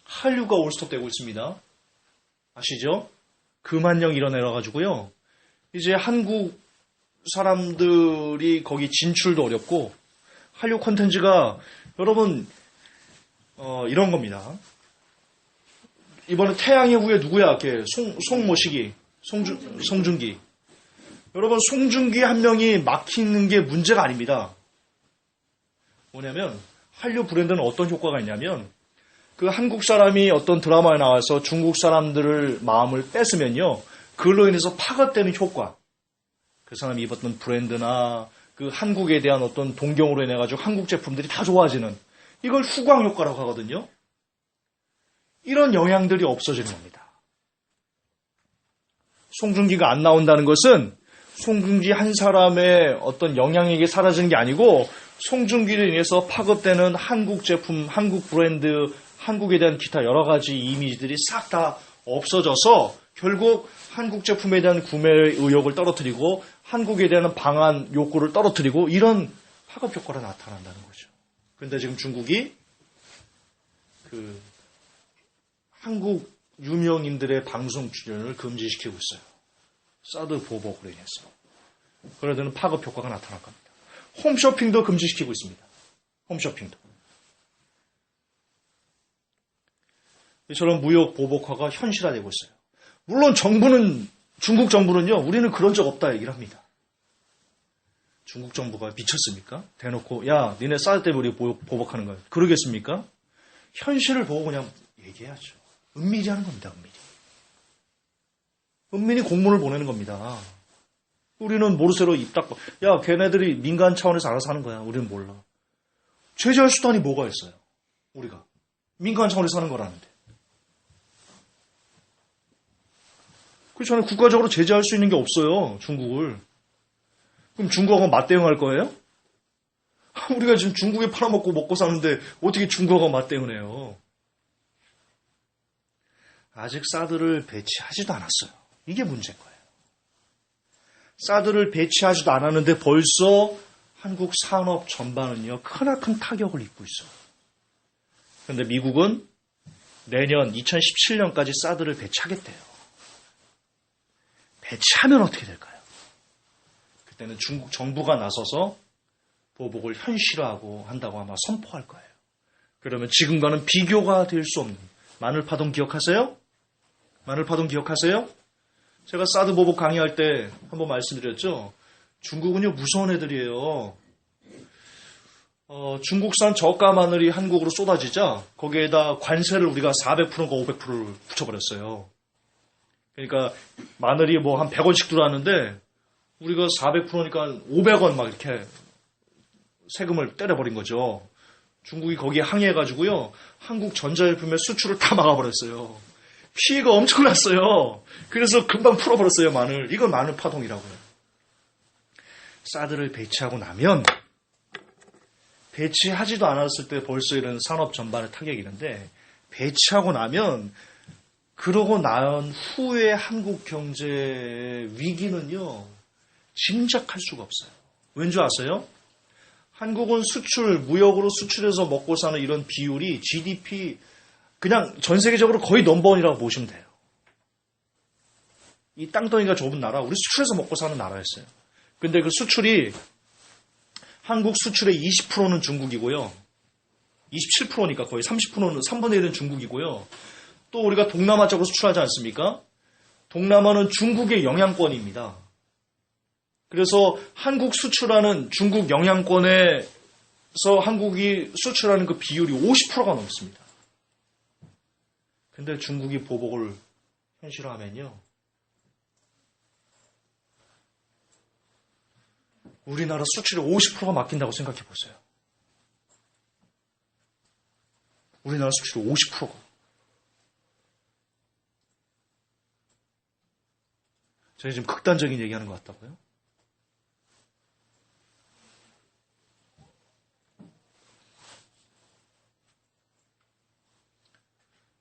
한류가 올스톱되고 있습니다. 아시죠? 금한령 일어내려가지고요. 이제 한국 사람들이 거기 진출도 어렵고 한류 콘텐츠가 여러분 이런 겁니다. 이번에 태양의 후예 누구야? 송모식이 송중기. 여러분 송중기 한 명이 막히는 게 문제가 아닙니다. 뭐냐면 한류 브랜드는 어떤 효과가 있냐면 그 한국 사람이 어떤 드라마에 나와서 중국 사람들을 마음을 뺏으면요. 그걸로 인해서 파급되는 효과. 그 사람이 입었던 브랜드나 그 한국에 대한 어떤 동경으로 인해 가지고 한국 제품들이 다 좋아지는 이걸 후광 효과라고 하거든요. 이런 영향들이 없어지는 겁니다. 송중기가 안 나온다는 것은 송중기 한 사람의 어떤 영향력이 사라지는 게 아니고 송중기로 인해서 파급되는 한국 제품, 한국 브랜드, 한국에 대한 기타 여러 가지 이미지들이 싹 다 없어져서 결국 한국 제품에 대한 구매 의욕을 떨어뜨리고 한국에 대한 방한 욕구를 떨어뜨리고 이런 파급 효과가 나타난다는 거죠. 그런데 지금 중국이 한국 유명인들의 방송 출연을 금지시키고 있어요. 사드 보복으로 인해서. 그러다는 파급 효과가 나타날 겁니다. 홈쇼핑도 금지시키고 있습니다. 홈쇼핑도. 이처럼 무역 보복화가 현실화되고 있어요. 물론 중국 정부는요, 우리는 그런 적 없다 얘기를 합니다. 중국 정부가 미쳤습니까? 대놓고, 야, 니네 사드 때문에 우리 보복하는 거야. 그러겠습니까? 현실을 보고 그냥 얘기해야죠. 은밀히 하는 겁니다, 은밀히. 은밀히 공문을 보내는 겁니다. 우리는 모르쇠로 입 닫고, 야, 걔네들이 민간 차원에서 알아서 하는 거야. 우리는 몰라. 제재할 수단이 뭐가 있어요? 우리가. 민간 차원에서 하는 거라는데. 그렇잖아요. 국가적으로 제재할 수 있는 게 없어요, 중국을. 그럼 중국하고 맞대응할 거예요? 우리가 지금 중국에 팔아먹고 먹고 사는데 어떻게 중국하고 맞대응해요? 아직 사드를 배치하지도 않았어요. 이게 문제인 거예요. 사드를 배치하지도 않았는데 벌써 한국 산업 전반은요, 크나큰 타격을 입고 있어요. 그런데 미국은 내년 2017년까지 사드를 배치하겠대요. 배치하면 어떻게 될까요? 그때는 중국 정부가 나서서 보복을 현실화하고 한다고 아마 선포할 거예요. 그러면 지금과는 비교가 될 수 없는 마늘파동 기억하세요? 마늘파동 기억하세요? 제가 사드 보복 강의할 때 한번 말씀드렸죠. 중국은요 무서운 애들이에요. 중국산 저가 마늘이 한국으로 쏟아지자 거기에다 관세를 우리가 400%가 500%를 붙여버렸어요. 그러니까 마늘이 뭐 한 100원씩 들어왔는데 우리가 400%니까 500원 막 이렇게 세금을 때려버린 거죠. 중국이 거기에 항의해가지고요. 한국 전자제품의 수출을 다 막아버렸어요. 피해가 엄청났어요. 그래서 금방 풀어버렸어요, 마늘. 이건 마늘 파동이라고요. 사드를 배치하고 나면 배치하지도 않았을 때 벌써 이런 산업 전반에 타격이 있는데 배치하고 나면 그러고 난 후에 한국 경제의 위기는요. 짐작할 수가 없어요. 왠지 아세요? 한국은 수출, 무역으로 수출해서 먹고 사는 이런 비율이 GDP 그냥 전 세계적으로 거의 넘버원이라고 보시면 돼요. 이 땅덩이가 좁은 나라, 우리 수출해서 먹고 사는 나라였어요. 근데 그 수출이 한국 수출의 20%는 중국이고요. 27%니까 거의 30%는 3분의 1은 중국이고요. 또 우리가 동남아 쪽으로 수출하지 않습니까? 동남아는 중국의 영향권입니다. 그래서 한국 수출하는 중국 영향권에서 한국이 수출하는 그 비율이 50%가 넘습니다. 근데 중국이 보복을 현실화하면요. 우리나라 수출의 50%가 막힌다고 생각해 보세요. 우리나라 수출의 50%가. 제가 지금 극단적인 얘기하는 것 같다고요?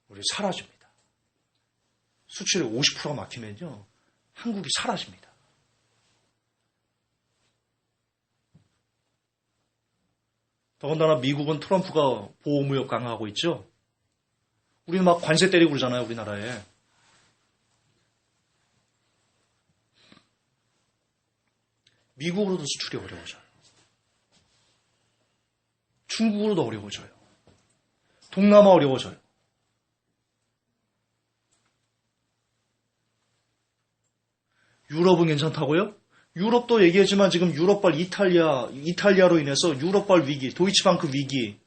우리 사라집니다. 수출의 50%가 막히면요, 한국이 사라집니다. 더군다나 미국은 트럼프가 보호무역 강화하고 있죠. 우리는 막 관세 때리고 그러잖아요, 우리나라에. 미국으로도 수출이 어려워져요. 중국으로도 어려워져요. 동남아 어려워져요. 유럽은 괜찮다고요? 유럽도 얘기했지만 지금 유럽발 이탈리아로 인해서 유럽발 위기, 도이치방크 위기,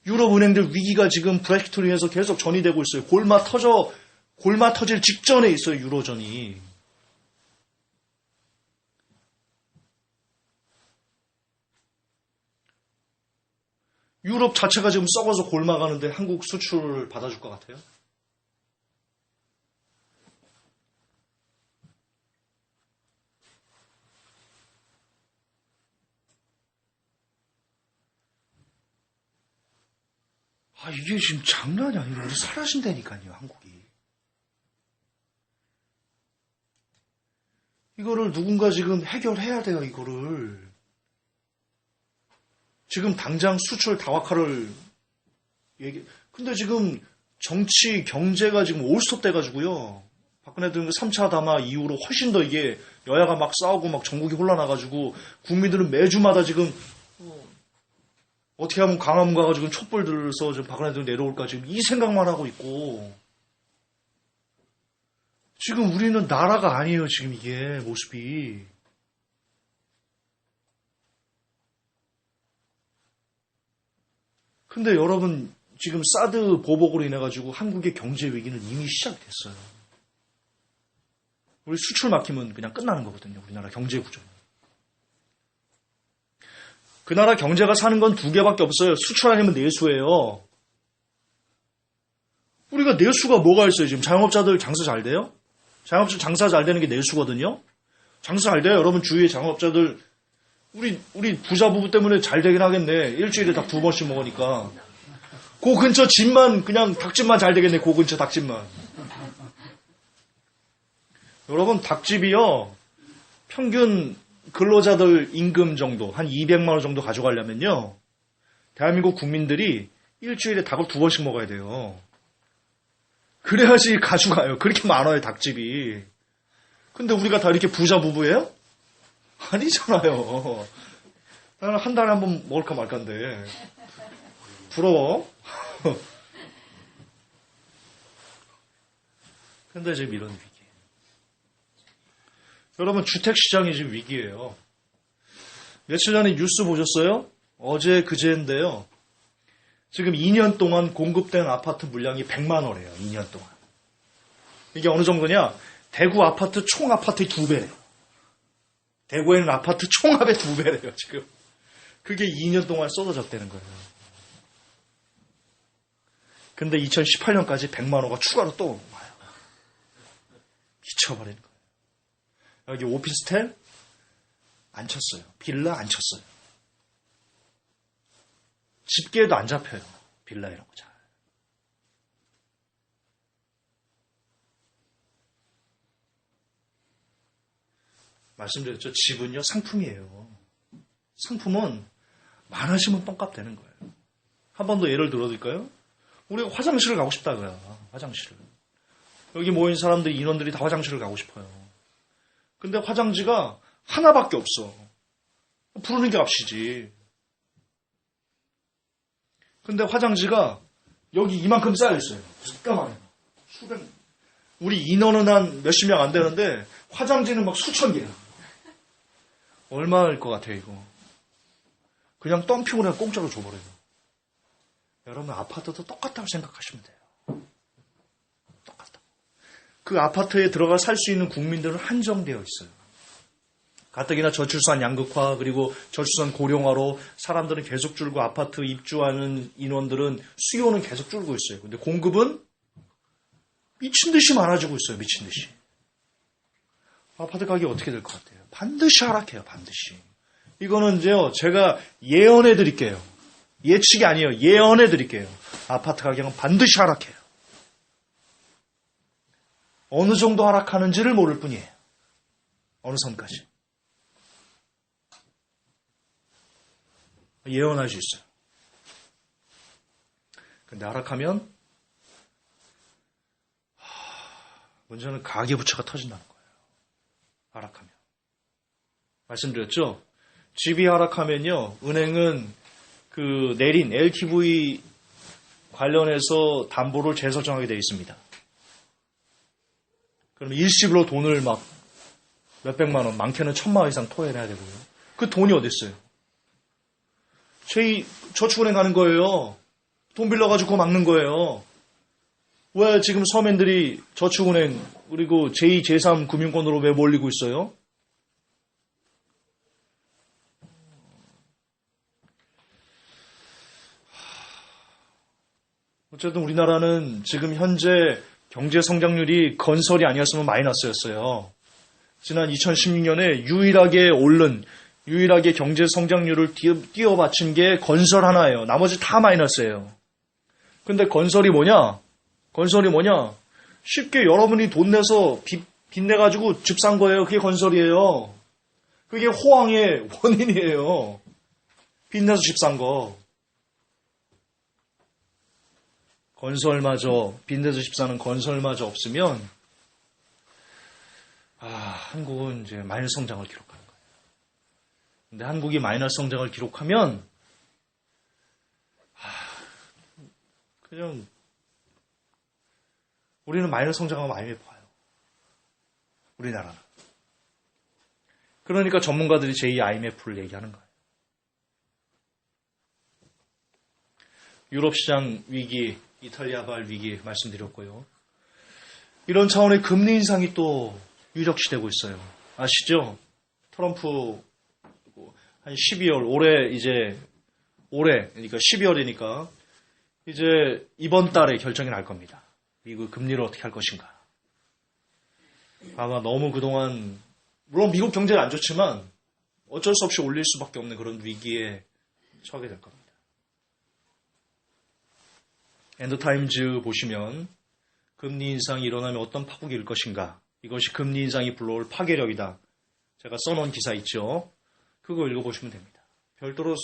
유럽 은행들 위기가 지금 브렉시트로 인해서 계속 전이되고 있어요. 골마 터질 직전에 있어요, 유로존이. 유럽 자체가 지금 썩어서 골마가는데 한국 수출을 받아줄 것 같아요? 이게 지금 장난이 아니라 우리 사라진다니까요, 한국이. 이거를 누군가 지금 해결해야 돼요, 이거를. 지금 당장 수출 다각화를 근데 지금 정치, 경제가 지금 올스톱 돼가지고요. 박근혜 대통령 3차 담화 이후로 훨씬 더 이게 여야가 막 싸우고 막 전국이 혼란나가지고 국민들은 매주마다 지금 어떻게 하면 강화문 가가지고 촛불 들어서 지금 박근혜 대통령 내려올까 지금 이 생각만 하고 있고 지금 우리는 나라가 아니에요, 지금 이게 모습이. 근데 여러분 지금 사드 보복으로 인해가지고 한국의 경제 위기는 이미 시작됐어요. 우리 수출 막히면 그냥 끝나는 거거든요, 우리나라 경제 구조는. 그 나라 경제가 사는 건 두 개밖에 없어요. 수출 아니면 내수예요. 우리가 내수가 뭐가 있어요? 지금 자영업자들 장사 잘 돼요? 자영업자 장사 잘 되는 게 내수거든요. 장사 잘 돼요. 여러분 주위에 자영업자들 우리 부자 부부 때문에 잘 되긴 하겠네. 일주일에 닭 2번씩 먹으니까. 그 근처 집만 그냥 닭집만 잘 되겠네. 그 근처 닭집만. 여러분 닭집이요. 평균 근로자들 임금 정도, 한 200만 원 정도 가져가려면요. 대한민국 국민들이 일주일에 닭을 2번씩 먹어야 돼요. 그래야지 가져가요. 그렇게 많아요, 닭집이. 근데 우리가 다 이렇게 부자 부부예요? 아니잖아요. 나는 한 달에 한 번 먹을까 말까인데. 부러워. 근데 지금 이런 위기. 여러분 주택시장이 지금 위기예요. 며칠 전에 뉴스 보셨어요? 어제 그제인데요. 지금 2년 동안 공급된 아파트 물량이 100만 호래요. 2년 동안. 이게 어느 정도냐? 대구 아파트 총 아파트의 2배래요. 대구에 있는 아파트 총합의 2배래요. 지금. 그게 2년 동안 쏟아졌다는 거예요. 근데 2018년까지 100만 호가 추가로 또 와요. 미쳐버리는 거예요. 여기 오피스텔 안 쳤어요. 빌라 안 쳤어요. 집계도 안 잡혀요. 빌라 이런 거 잘. 말씀드렸죠. 집은요 상품이에요. 상품은 많아지면 똥값 되는 거예요. 한 번 더 예를 들어드릴까요? 우리가 화장실을 가고 싶다고요. 화장실을. 여기 모인 사람들이 인원들이 다 화장실을 가고 싶어요. 근데 화장지가 하나밖에 없어. 부르는 게 값이지. 근데 화장지가 여기 이만큼 쌓여있어요. 잠깐만요. 우리 인원은 한 몇십 명 안 되는데 화장지는 막 수천 개야. 얼마일 것 같아요, 이거. 그냥 덤핑으로 그냥 공짜로 줘버려요. 여러분 아파트도 똑같다고 생각하시면 돼요. 똑같다. 그 아파트에 들어가 살 수 있는 국민들은 한정되어 있어요. 가뜩이나 저출산 양극화 그리고 저출산 고령화로 사람들은 계속 줄고 아파트 입주하는 인원들은 수요는 계속 줄고 있어요. 근데 공급은 미친 듯이 많아지고 있어요. 미친 듯이. 아파트 가격이 어떻게 될 것 같아요? 반드시 하락해요. 반드시. 이거는 이제요. 제가 예언해 드릴게요. 예측이 아니에요. 예언해 드릴게요. 아파트 가격은 반드시 하락해요. 어느 정도 하락하는지를 모를 뿐이에요. 어느 선까지. 예언할 수 있어요. 근데 하락하면 문제는 가계부채가 터진다는 거예요. 하락하면. 말씀드렸죠? 집이 하락하면요. 은행은 그 내린 LTV 관련해서 담보를 재설정하게 되어 있습니다. 그럼 일시불로 돈을 막 몇백만 원, 많게는 1,000만 원 이상 토해내야 되고요. 그 돈이 어디 있어요? 저축은행 가는 거예요. 돈 빌려가지고 그거 막는 거예요. 왜 지금 서민들이 저축은행 그리고 제2, 제3 금융권으로 왜 몰리고 있어요? 어쨌든 우리나라는 지금 현재 경제 성장률이 건설이 아니었으면 마이너스였어요. 지난 2016년에 유일하게 경제 성장률을 띄워받친 게 건설 하나예요. 나머지 다 마이너스예요. 근데 건설이 뭐냐? 쉽게 여러분이 돈 내서 빚 내가지고 집 산 거예요. 그게 건설이에요. 그게 호황의 원인이에요. 빚 내서 집 산 거. 빚 내서 집 사는 건설마저 없으면, 한국은 이제 마이너스 성장을 기록하는 거예요. 근데 한국이 마이너스 성장을 기록하면, 그냥, 우리는 마이너스 성장하면 IMF가요. 우리나라는. 그러니까 전문가들이 제2 IMF를 얘기하는 거예요. 유럽 시장 위기, 이탈리아발 위기 말씀드렸고요. 이런 차원의 금리 인상이 또 유력시되고 있어요. 아시죠? 트럼프 한 12월, 그러니까 12월이니까 이제 이번 달에 결정이 날 겁니다. 미국 금리를 어떻게 할 것인가. 아마 너무 그동안, 물론 미국 경제는 안 좋지만 어쩔 수 없이 올릴 수밖에 없는 그런 위기에 처하게 될 겁니다. 엔더타임즈 보시면 금리 인상이 일어나면 어떤 파국이 일 것인가. 이것이 금리 인상이 불러올 파괴력이다. 제가 써놓은 기사 있죠. 그거 읽어보시면 됩니다. 별도로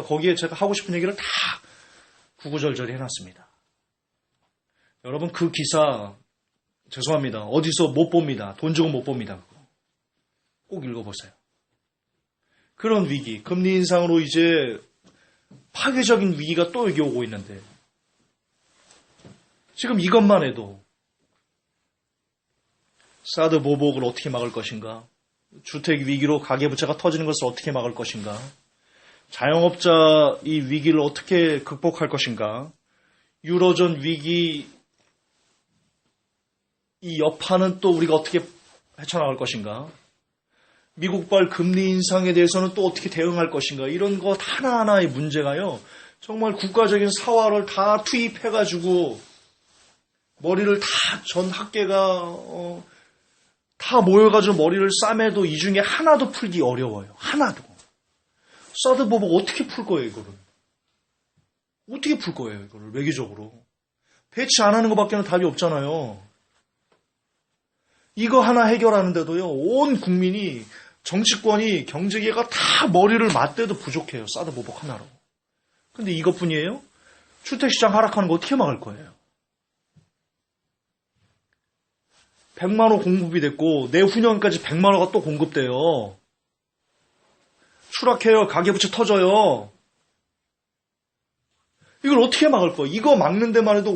거기에 제가 하고 싶은 얘기를 다 구구절절히 해놨습니다. 여러분 그 기사 죄송합니다. 어디서 못 봅니다. 돈 주고 못 봅니다. 꼭 읽어보세요. 그런 위기, 금리 인상으로 이제 파괴적인 위기가 또 여기 오고 있는데 지금 이것만 해도 사드 보복을 어떻게 막을 것인가? 주택 위기로 가계부채가 터지는 것을 어떻게 막을 것인가? 자영업자 이 위기를 어떻게 극복할 것인가? 유로존 위기 이 여파는 또 우리가 어떻게 헤쳐나갈 것인가? 미국발 금리 인상에 대해서는 또 어떻게 대응할 것인가? 이런 것 하나하나의 문제가요. 정말 국가적인 사활을 다 투입해가지고 머리를 다 전 학계가 다 모여가지고 머리를 싸매도 이 중에 하나도 풀기 어려워요. 하나도. 사드 보복 어떻게 풀 거예요, 이거를? 어떻게 풀 거예요, 이거를 외교적으로? 배치 안 하는 것밖에는 답이 없잖아요. 이거 하나 해결하는데도요, 온 국민이, 정치권이, 경제계가 다 머리를 맞대도 부족해요. 사드 보복 하나로. 근데 이것뿐이에요? 주택시장 하락하는 거 어떻게 막을 거예요? 100만 호 공급이 됐고 내후년까지 100만 호가 또 공급돼요. 추락해요. 가계부채 터져요. 이걸 어떻게 막을 거예요? 이거 막는 데만 해도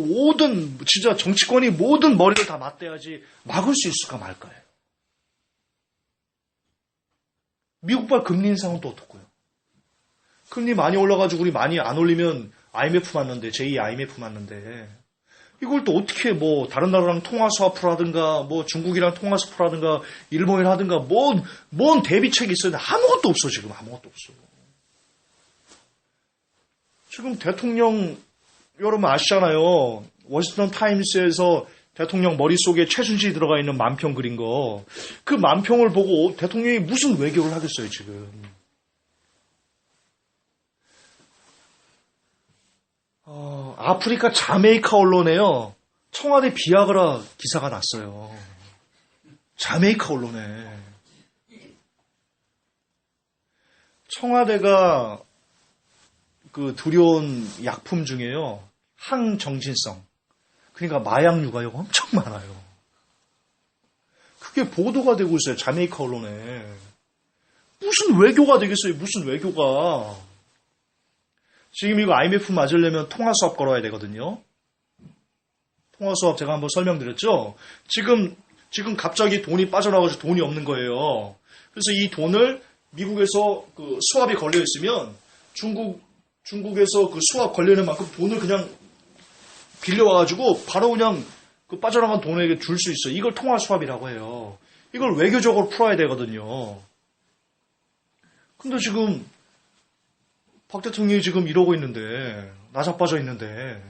진짜 정치권이 모든 머리를 다 맞대야지 막을 수 있을까 말까요? 미국발 금리 인상은 또 어떻고요? 금리 많이 올라가지고 우리 많이 안 올리면 IMF 맞는데, 제2 IMF 맞는데 이걸 또 어떻게 뭐 다른 나라랑 통화 수합을 하든가 뭐 중국이랑 통화 수합을 하든가 일본이랑 하든가 뭔 대비책이 있어야 돼. 아무것도 없어 지금. 아무것도 없어. 지금 대통령 여러분 아시잖아요. 워싱턴 타임스에서 대통령 머릿속에 최순실이 들어가 있는 만평 그린 거. 그 만평을 보고 대통령이 무슨 외교를 하겠어요 지금. 아프리카 자메이카 언론에요. 청와대 비아그라 기사가 났어요. 자메이카 언론에. 청와대가 그 두려운 약품 중에요. 항정신성. 그러니까 마약 유가요가 엄청 많아요. 그게 보도가 되고 있어요. 자메이카 언론에. 무슨 외교가 되겠어요. 무슨 외교가. 지금 이거 IMF 맞으려면 통화수합 걸어야 되거든요. 통화수합 제가 한번 설명드렸죠. 지금 갑자기 돈이 빠져나가서 돈이 없는 거예요. 그래서 이 돈을 미국에서 그 수합이 걸려 있으면 중국에서 그 수합 걸리는 만큼 돈을 그냥 빌려와가지고 바로 그냥 그 빠져나간 돈에게 줄 수 있어요. 이걸 통화수합이라고 해요. 이걸 외교적으로 풀어야 되거든요. 근데 지금 박 대통령이 지금 이러고 있는데, 나자빠져 있는데,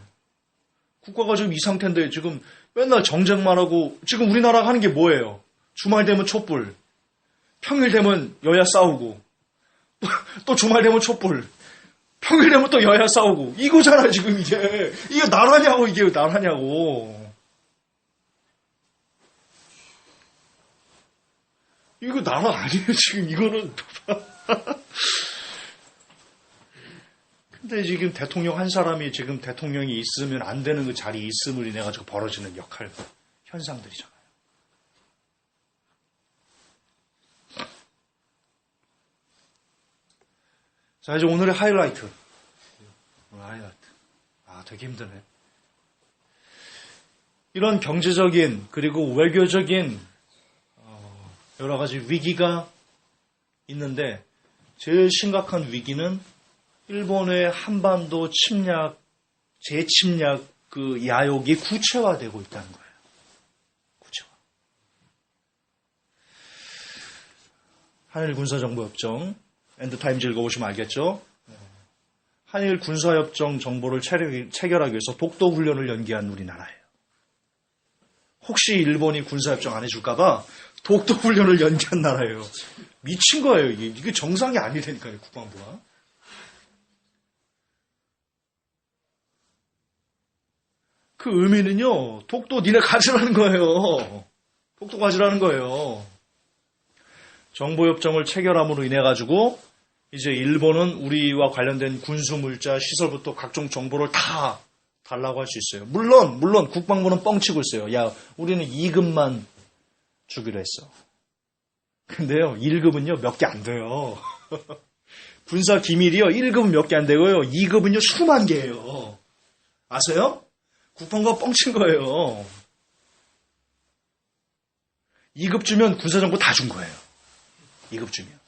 국가가 지금 이 상태인데, 지금 맨날 정쟁만 하고, 지금 우리나라가 하는 게 뭐예요? 주말 되면 촛불, 평일 되면 여야 싸우고, 또 주말 되면 촛불, 평일 되면 또 여야 싸우고, 이거잖아요, 지금 이게. 이게 나라냐고, 이게 나라냐고. 이거 나라 아니에요, 지금 이거는. 근데 지금 대통령 한 사람이 지금 대통령이 있으면 안 되는 그 자리에 있음을 인해 가지고 벌어지는 역할, 현상들이잖아요. 자, 이제 오늘의 하이라이트. 오늘 하이라이트. 되게 힘드네. 이런 경제적인 그리고 외교적인 여러 가지 위기가 있는데 제일 심각한 위기는 일본의 한반도 침략, 재침략 그 야욕이 구체화되고 있다는 거예요. 구체화. 한일 군사정보협정, 엔드타임즈 읽어보시면 알겠죠? 한일 군사협정 정보를 체결하기 위해서 독도훈련을 연기한 우리나라예요. 혹시 일본이 군사협정 안 해줄까봐 독도훈련을 연기한 나라예요. 미친 거예요. 이게 정상이 아니라니까요, 국방부가. 그 의미는요, 독도 니네 가지라는 거예요. 독도 가지라는 거예요. 정보협정을 체결함으로 인해 가지고 이제 일본은 우리와 관련된 군수물자, 시설부터 각종 정보를 다 달라고 할 수 있어요. 물론 국방부는 뻥치고 있어요. 야, 우리는 2급만 주기로 했어. 근데요, 1급은요 몇 개 안 돼요. 군사 기밀이요 1급은 몇 개 안 되고요. 2급은요 수만 개예요. 아세요? 국방부가 뻥친 거예요. 2급 주면 군사정보 다 준 거예요. 2급 주면.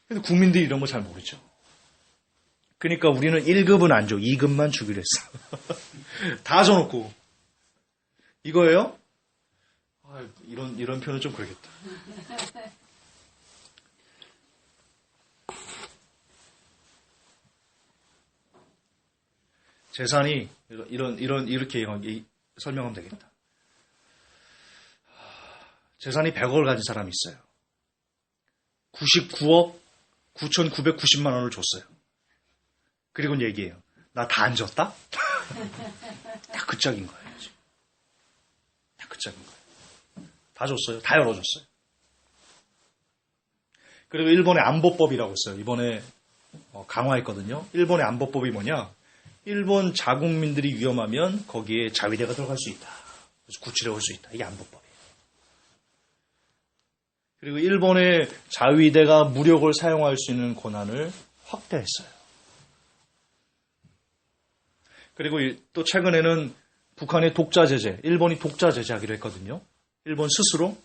근데 국민들이 이런 거 잘 모르죠. 그러니까 우리는 1급은 안 줘. 2급만 주기로 했어. 다 줘놓고. 이거예요? 이런 표현은 좀 그러겠다. 재산이 이렇게 설명하면 되겠다. 재산이 100억을 가진 사람이 있어요. 99억 9,990만 원을 줬어요. 그리고 얘기해요. 나 다 안 줬다? 딱 그 짝인 거예요. 지금. 딱 그 짝인 거예요. 다 줬어요. 다 열어줬어요. 그리고 일본의 안보법이라고 있어요. 이번에 강화했거든요. 일본의 안보법이 뭐냐? 일본 자국민들이 위험하면 거기에 자위대가 들어갈 수 있다. 그래서 구출해 올 수 있다. 이게 안보법이에요. 그리고 일본의 자위대가 무력을 사용할 수 있는 권한을 확대했어요. 그리고 또 최근에는 북한의 독자 제재, 일본이 독자 제재하기로 했거든요. 일본 스스로.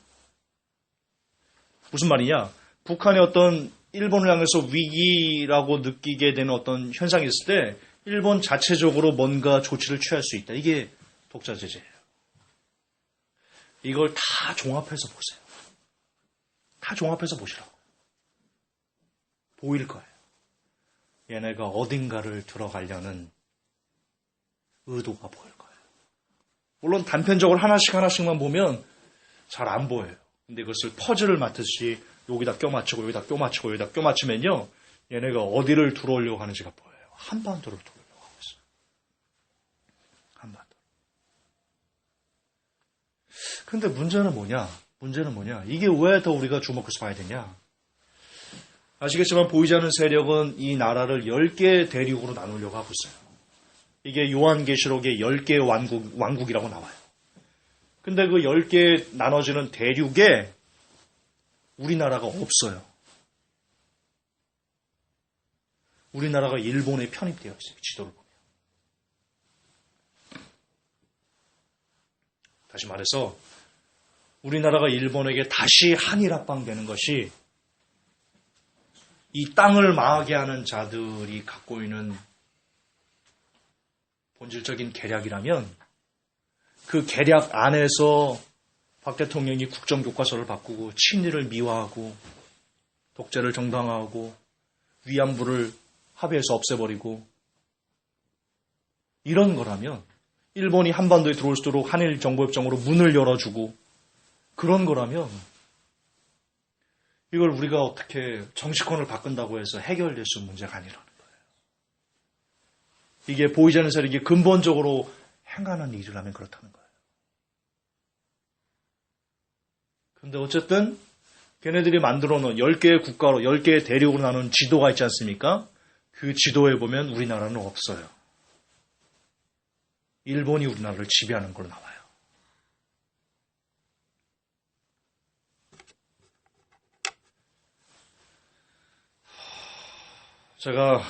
무슨 말이냐? 북한의 어떤 일본을 향해서 위기라고 느끼게 되는 어떤 현상이 있을 때 일본 자체적으로 뭔가 조치를 취할 수 있다. 이게 독자 제재예요. 이걸 다 종합해서 보세요. 다 종합해서 보시라고. 보일 거예요. 얘네가 어딘가를 들어가려는 의도가 보일 거예요. 물론 단편적으로 하나씩만 보면 잘 안 보여요. 근데 그것을 퍼즐을 맞듯이 여기다 껴맞추고 여기다 껴맞추고 여기다 껴맞추면요. 얘네가 어디를 들어오려고 하는지가 보여요. 한반도를 들어오려고 하고 있어요. 한반도. 근데 문제는 뭐냐? 이게 왜 더 우리가 주목해서 봐야 되냐? 아시겠지만 보이지 않는 세력은 이 나라를 10개의 대륙으로 나누려고 하고 있어요. 이게 요한계시록의 10개의 왕국이라고 나와요. 근데 그 10개 나눠지는 대륙에 우리나라가 없어요. 우리나라가 일본에 편입되어 있어요. 지도를 보면. 다시 말해서 우리나라가 일본에게 다시 한일합방되는 것이 이 땅을 망하게 하는 자들이 갖고 있는 본질적인 계략이라면 그 계략 안에서 박 대통령이 국정교과서를 바꾸고 친일을 미화하고 독재를 정당화하고 위안부를 합의해서 없애버리고 이런 거라면 일본이 한반도에 들어올 수 있도록 한일 정보협정으로 문을 열어주고 그런 거라면 이걸 우리가 어떻게 정치권을 바꾼다고 해서 해결될 수 있는 문제가 아니라는 거예요. 이게 보이지 않는 세력이 근본적으로 행하는 일이라면 그렇다는 거예요. 근데 어쨌든 걔네들이 만들어 놓은 10개의 국가로 10개의 대륙으로 나눈 지도가 있지 않습니까? 그 지도에 보면 우리나라는 없어요. 일본이 우리나라를 지배하는 걸로 나와요. 제가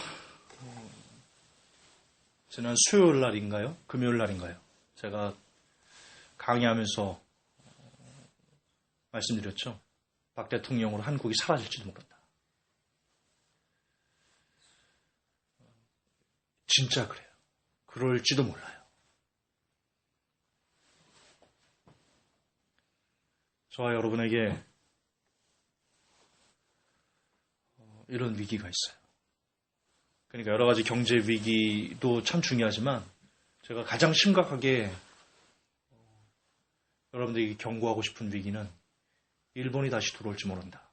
지난 수요일 날인가요? 금요일 날인가요? 제가 강의하면서 말씀드렸죠. 박 대통령으로 한국이 사라질지도 모른다. 진짜 그래요. 그럴지도 몰라요. 저와 여러분에게 이런 위기가 있어요. 그러니까 여러 가지 경제 위기도 참 중요하지만 제가 가장 심각하게 여러분들에게 경고하고 싶은 위기는 일본이 다시 들어올지 모른다.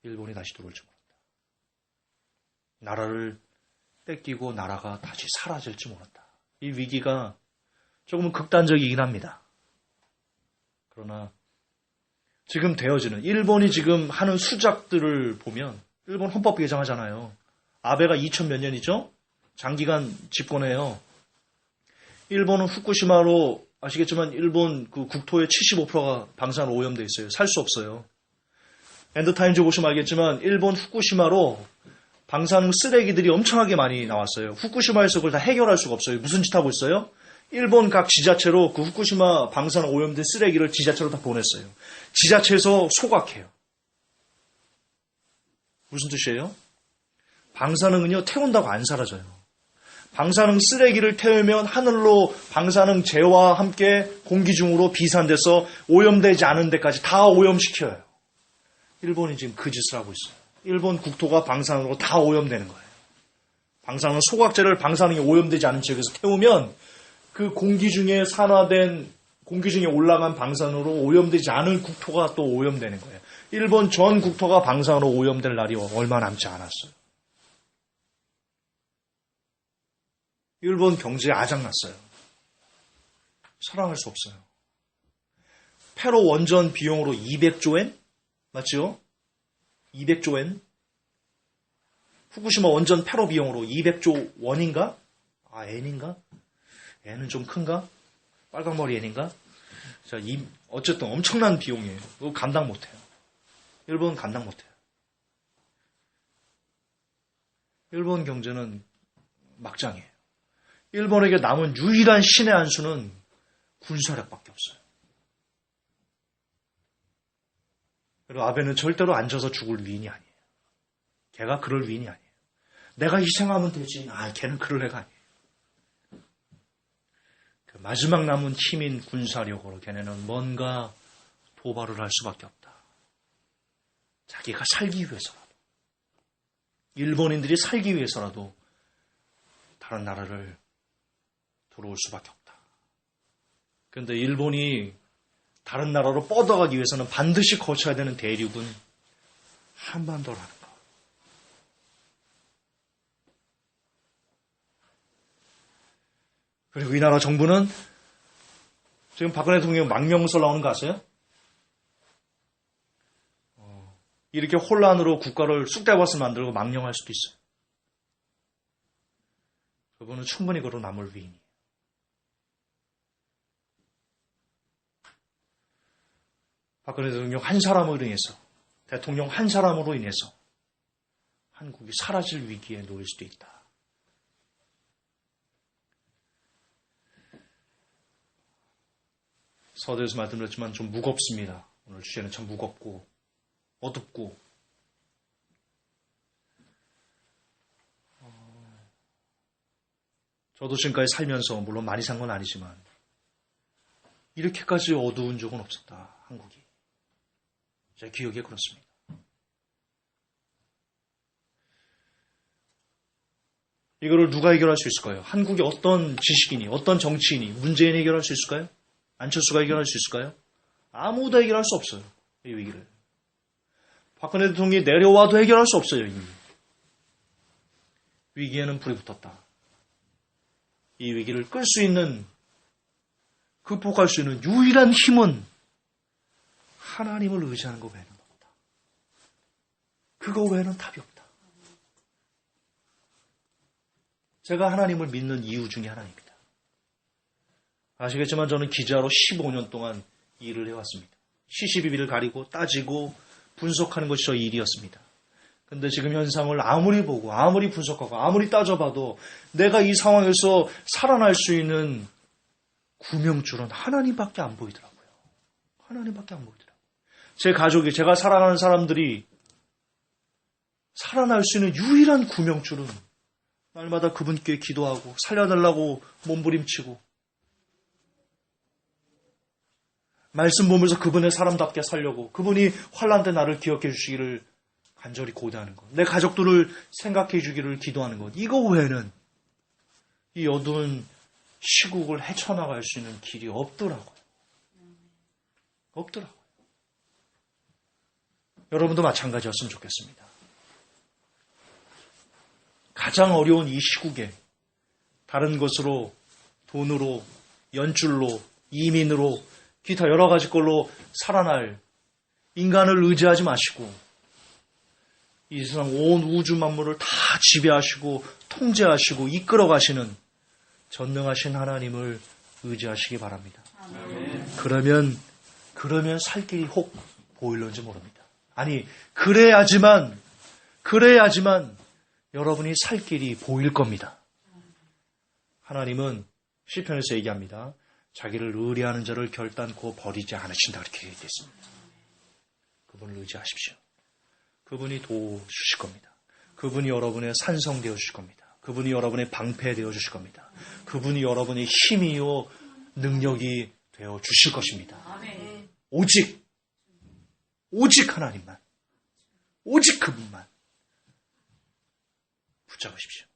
일본이 다시 들어올지 모른다. 나라를 뺏기고 나라가 다시 사라질지 모른다. 이 위기가 조금은 극단적이긴 합니다. 그러나 지금 되어지는 일본이 지금 하는 수작들을 보면 일본 헌법 개정하잖아요. 아베가 2000 몇 년이죠? 장기간 집권해요. 일본은 후쿠시마로 아시겠지만 일본 그 국토의 75%가 방사능 오염돼 있어요. 살 수 없어요. 엔더타임즈 보시면 알겠지만 일본 후쿠시마로 방사능 쓰레기들이 엄청나게 많이 나왔어요. 후쿠시마에서 그걸 다 해결할 수가 없어요. 무슨 짓 하고 있어요? 일본 각 지자체로 그 후쿠시마 방사능 오염된 쓰레기를 지자체로 다 보냈어요. 지자체에서 소각해요. 무슨 뜻이에요? 방사능은요, 태운다고 안 사라져요. 방사능 쓰레기를 태우면 하늘로 방사능 재와 함께 공기 중으로 비산돼서 오염되지 않은 데까지 다 오염시켜요. 일본이 지금 그 짓을 하고 있어요. 일본 국토가 방사능으로 다 오염되는 거예요. 방사능 소각제를 방사능이 오염되지 않은 지역에서 태우면 그 공기 중에 산화된 공기 중에 올라간 방사능으로 오염되지 않은 국토가 또 오염되는 거예요. 일본 전 국토가 방사능으로 오염될 날이 얼마 남지 않았어요. 일본 경제에 아작났어요. 사랑할 수 없어요. 페로 원전 비용으로 200조 엔? 맞죠? 200조 엔? 후쿠시마 원전 페로 비용으로 200조 원인가? 엔인가? 엔은 좀 큰가? 빨강머리 엔인가? 자, 어쨌든 엄청난 비용이에요. 그거 감당 못해요. 일본 감당 못해요. 일본 경제는 막장이에요. 일본에게 남은 유일한 신의 한 수는 군사력밖에 없어요. 그리고 아베는 절대로 앉아서 죽을 위인이 아니에요. 걔가 그럴 위인이 아니에요. 내가 희생하면 되지. 걔는 그럴 애가 아니에요. 그 마지막 남은 힘인 군사력으로 걔네는 뭔가 도발을 할 수밖에 없다. 자기가 살기 위해서라도, 일본인들이 살기 위해서라도 다른 나라를 들어올 수밖에 없다. 그런데 일본이 다른 나라로 뻗어가기 위해서는 반드시 거쳐야 되는 대륙은 한반도라는 거. 그리고 이 나라 정부는 지금 박근혜 대통령 망명설 나오는 거 아세요? 이렇게 혼란으로 국가를 쑥대밭을 만들고 망령할 수도 있어요. 그분은 충분히 그로 남을 위인이에요. 박근혜 대통령 한 사람으로 인해서, 대통령 한 사람으로 인해서 한국이 사라질 위기에 놓일 수도 있다. 서두에서 말씀드렸지만 좀 무겁습니다. 오늘 주제는 참 무겁고 어둡고 저도 지금까지 살면서 물론 많이 산 건 아니지만 이렇게까지 어두운 적은 없었다. 한국이. 제 기억에 그렇습니다. 이거를 누가 해결할 수 있을까요? 한국의 어떤 지식인이, 어떤 정치인이, 문재인이 해결할 수 있을까요? 안철수가 해결할 수 있을까요? 아무도 해결할 수 없어요. 이 위기를. 박근혜 대통령이 내려와도 해결할 수 없어요. 이미. 위기에는 불이 붙었다. 이 위기를 끌 수 있는, 극복할 수 있는 유일한 힘은 하나님을 의지하는 것 외에는 없다. 그거 외에는 답이 없다. 제가 하나님을 믿는 이유 중에 하나입니다. 아시겠지만 저는 기자로 15년 동안 일을 해왔습니다. 시시비비를 가리고 따지고 분석하는 것이 저의 일이었습니다. 근데 지금 현상을 아무리 보고 아무리 분석하고 아무리 따져봐도 내가 이 상황에서 살아날 수 있는 구명줄은 하나님밖에 안 보이더라고요. 하나님밖에 안 보이더라고요. 제 가족이, 제가 사랑하는 사람들이 살아날 수 있는 유일한 구명줄은 날마다 그분께 기도하고 살려달라고 몸부림치고 말씀 보면서 그분의 사람답게 살려고, 그분이 환난 때 나를 기억해 주시기를 간절히 고대하는 것, 내 가족들을 생각해 주기를 기도하는 것, 이거 외에는 이 어두운 시국을 헤쳐나갈 수 있는 길이 없더라고요. 없더라고요. 여러분도 마찬가지였으면 좋겠습니다. 가장 어려운 이 시국에 다른 것으로, 돈으로, 연줄로, 이민으로, 기타 여러 가지 걸로 살아날 인간을 의지하지 마시고 이 세상 온 우주 만물을 다 지배하시고 통제하시고 이끌어 가시는 전능하신 하나님을 의지하시기 바랍니다. 그러면 살 길이 혹 보일런지 모릅니다. 아니, 그래야지만 여러분이 살 길이 보일 겁니다. 하나님은 시편에서 얘기합니다. 자기를 의뢰하는 자를 결단코 버리지 않으신다. 그렇게 얘기되어 있습니다. 그분을 의지하십시오. 그분이 도와주실 겁니다. 그분이 여러분의 산성 되어주실 겁니다. 그분이 여러분의 방패 되어주실 겁니다. 그분이 여러분의 힘이요 능력이 되어주실 것입니다. 오직 하나님만, 오직 그분만 붙잡으십시오.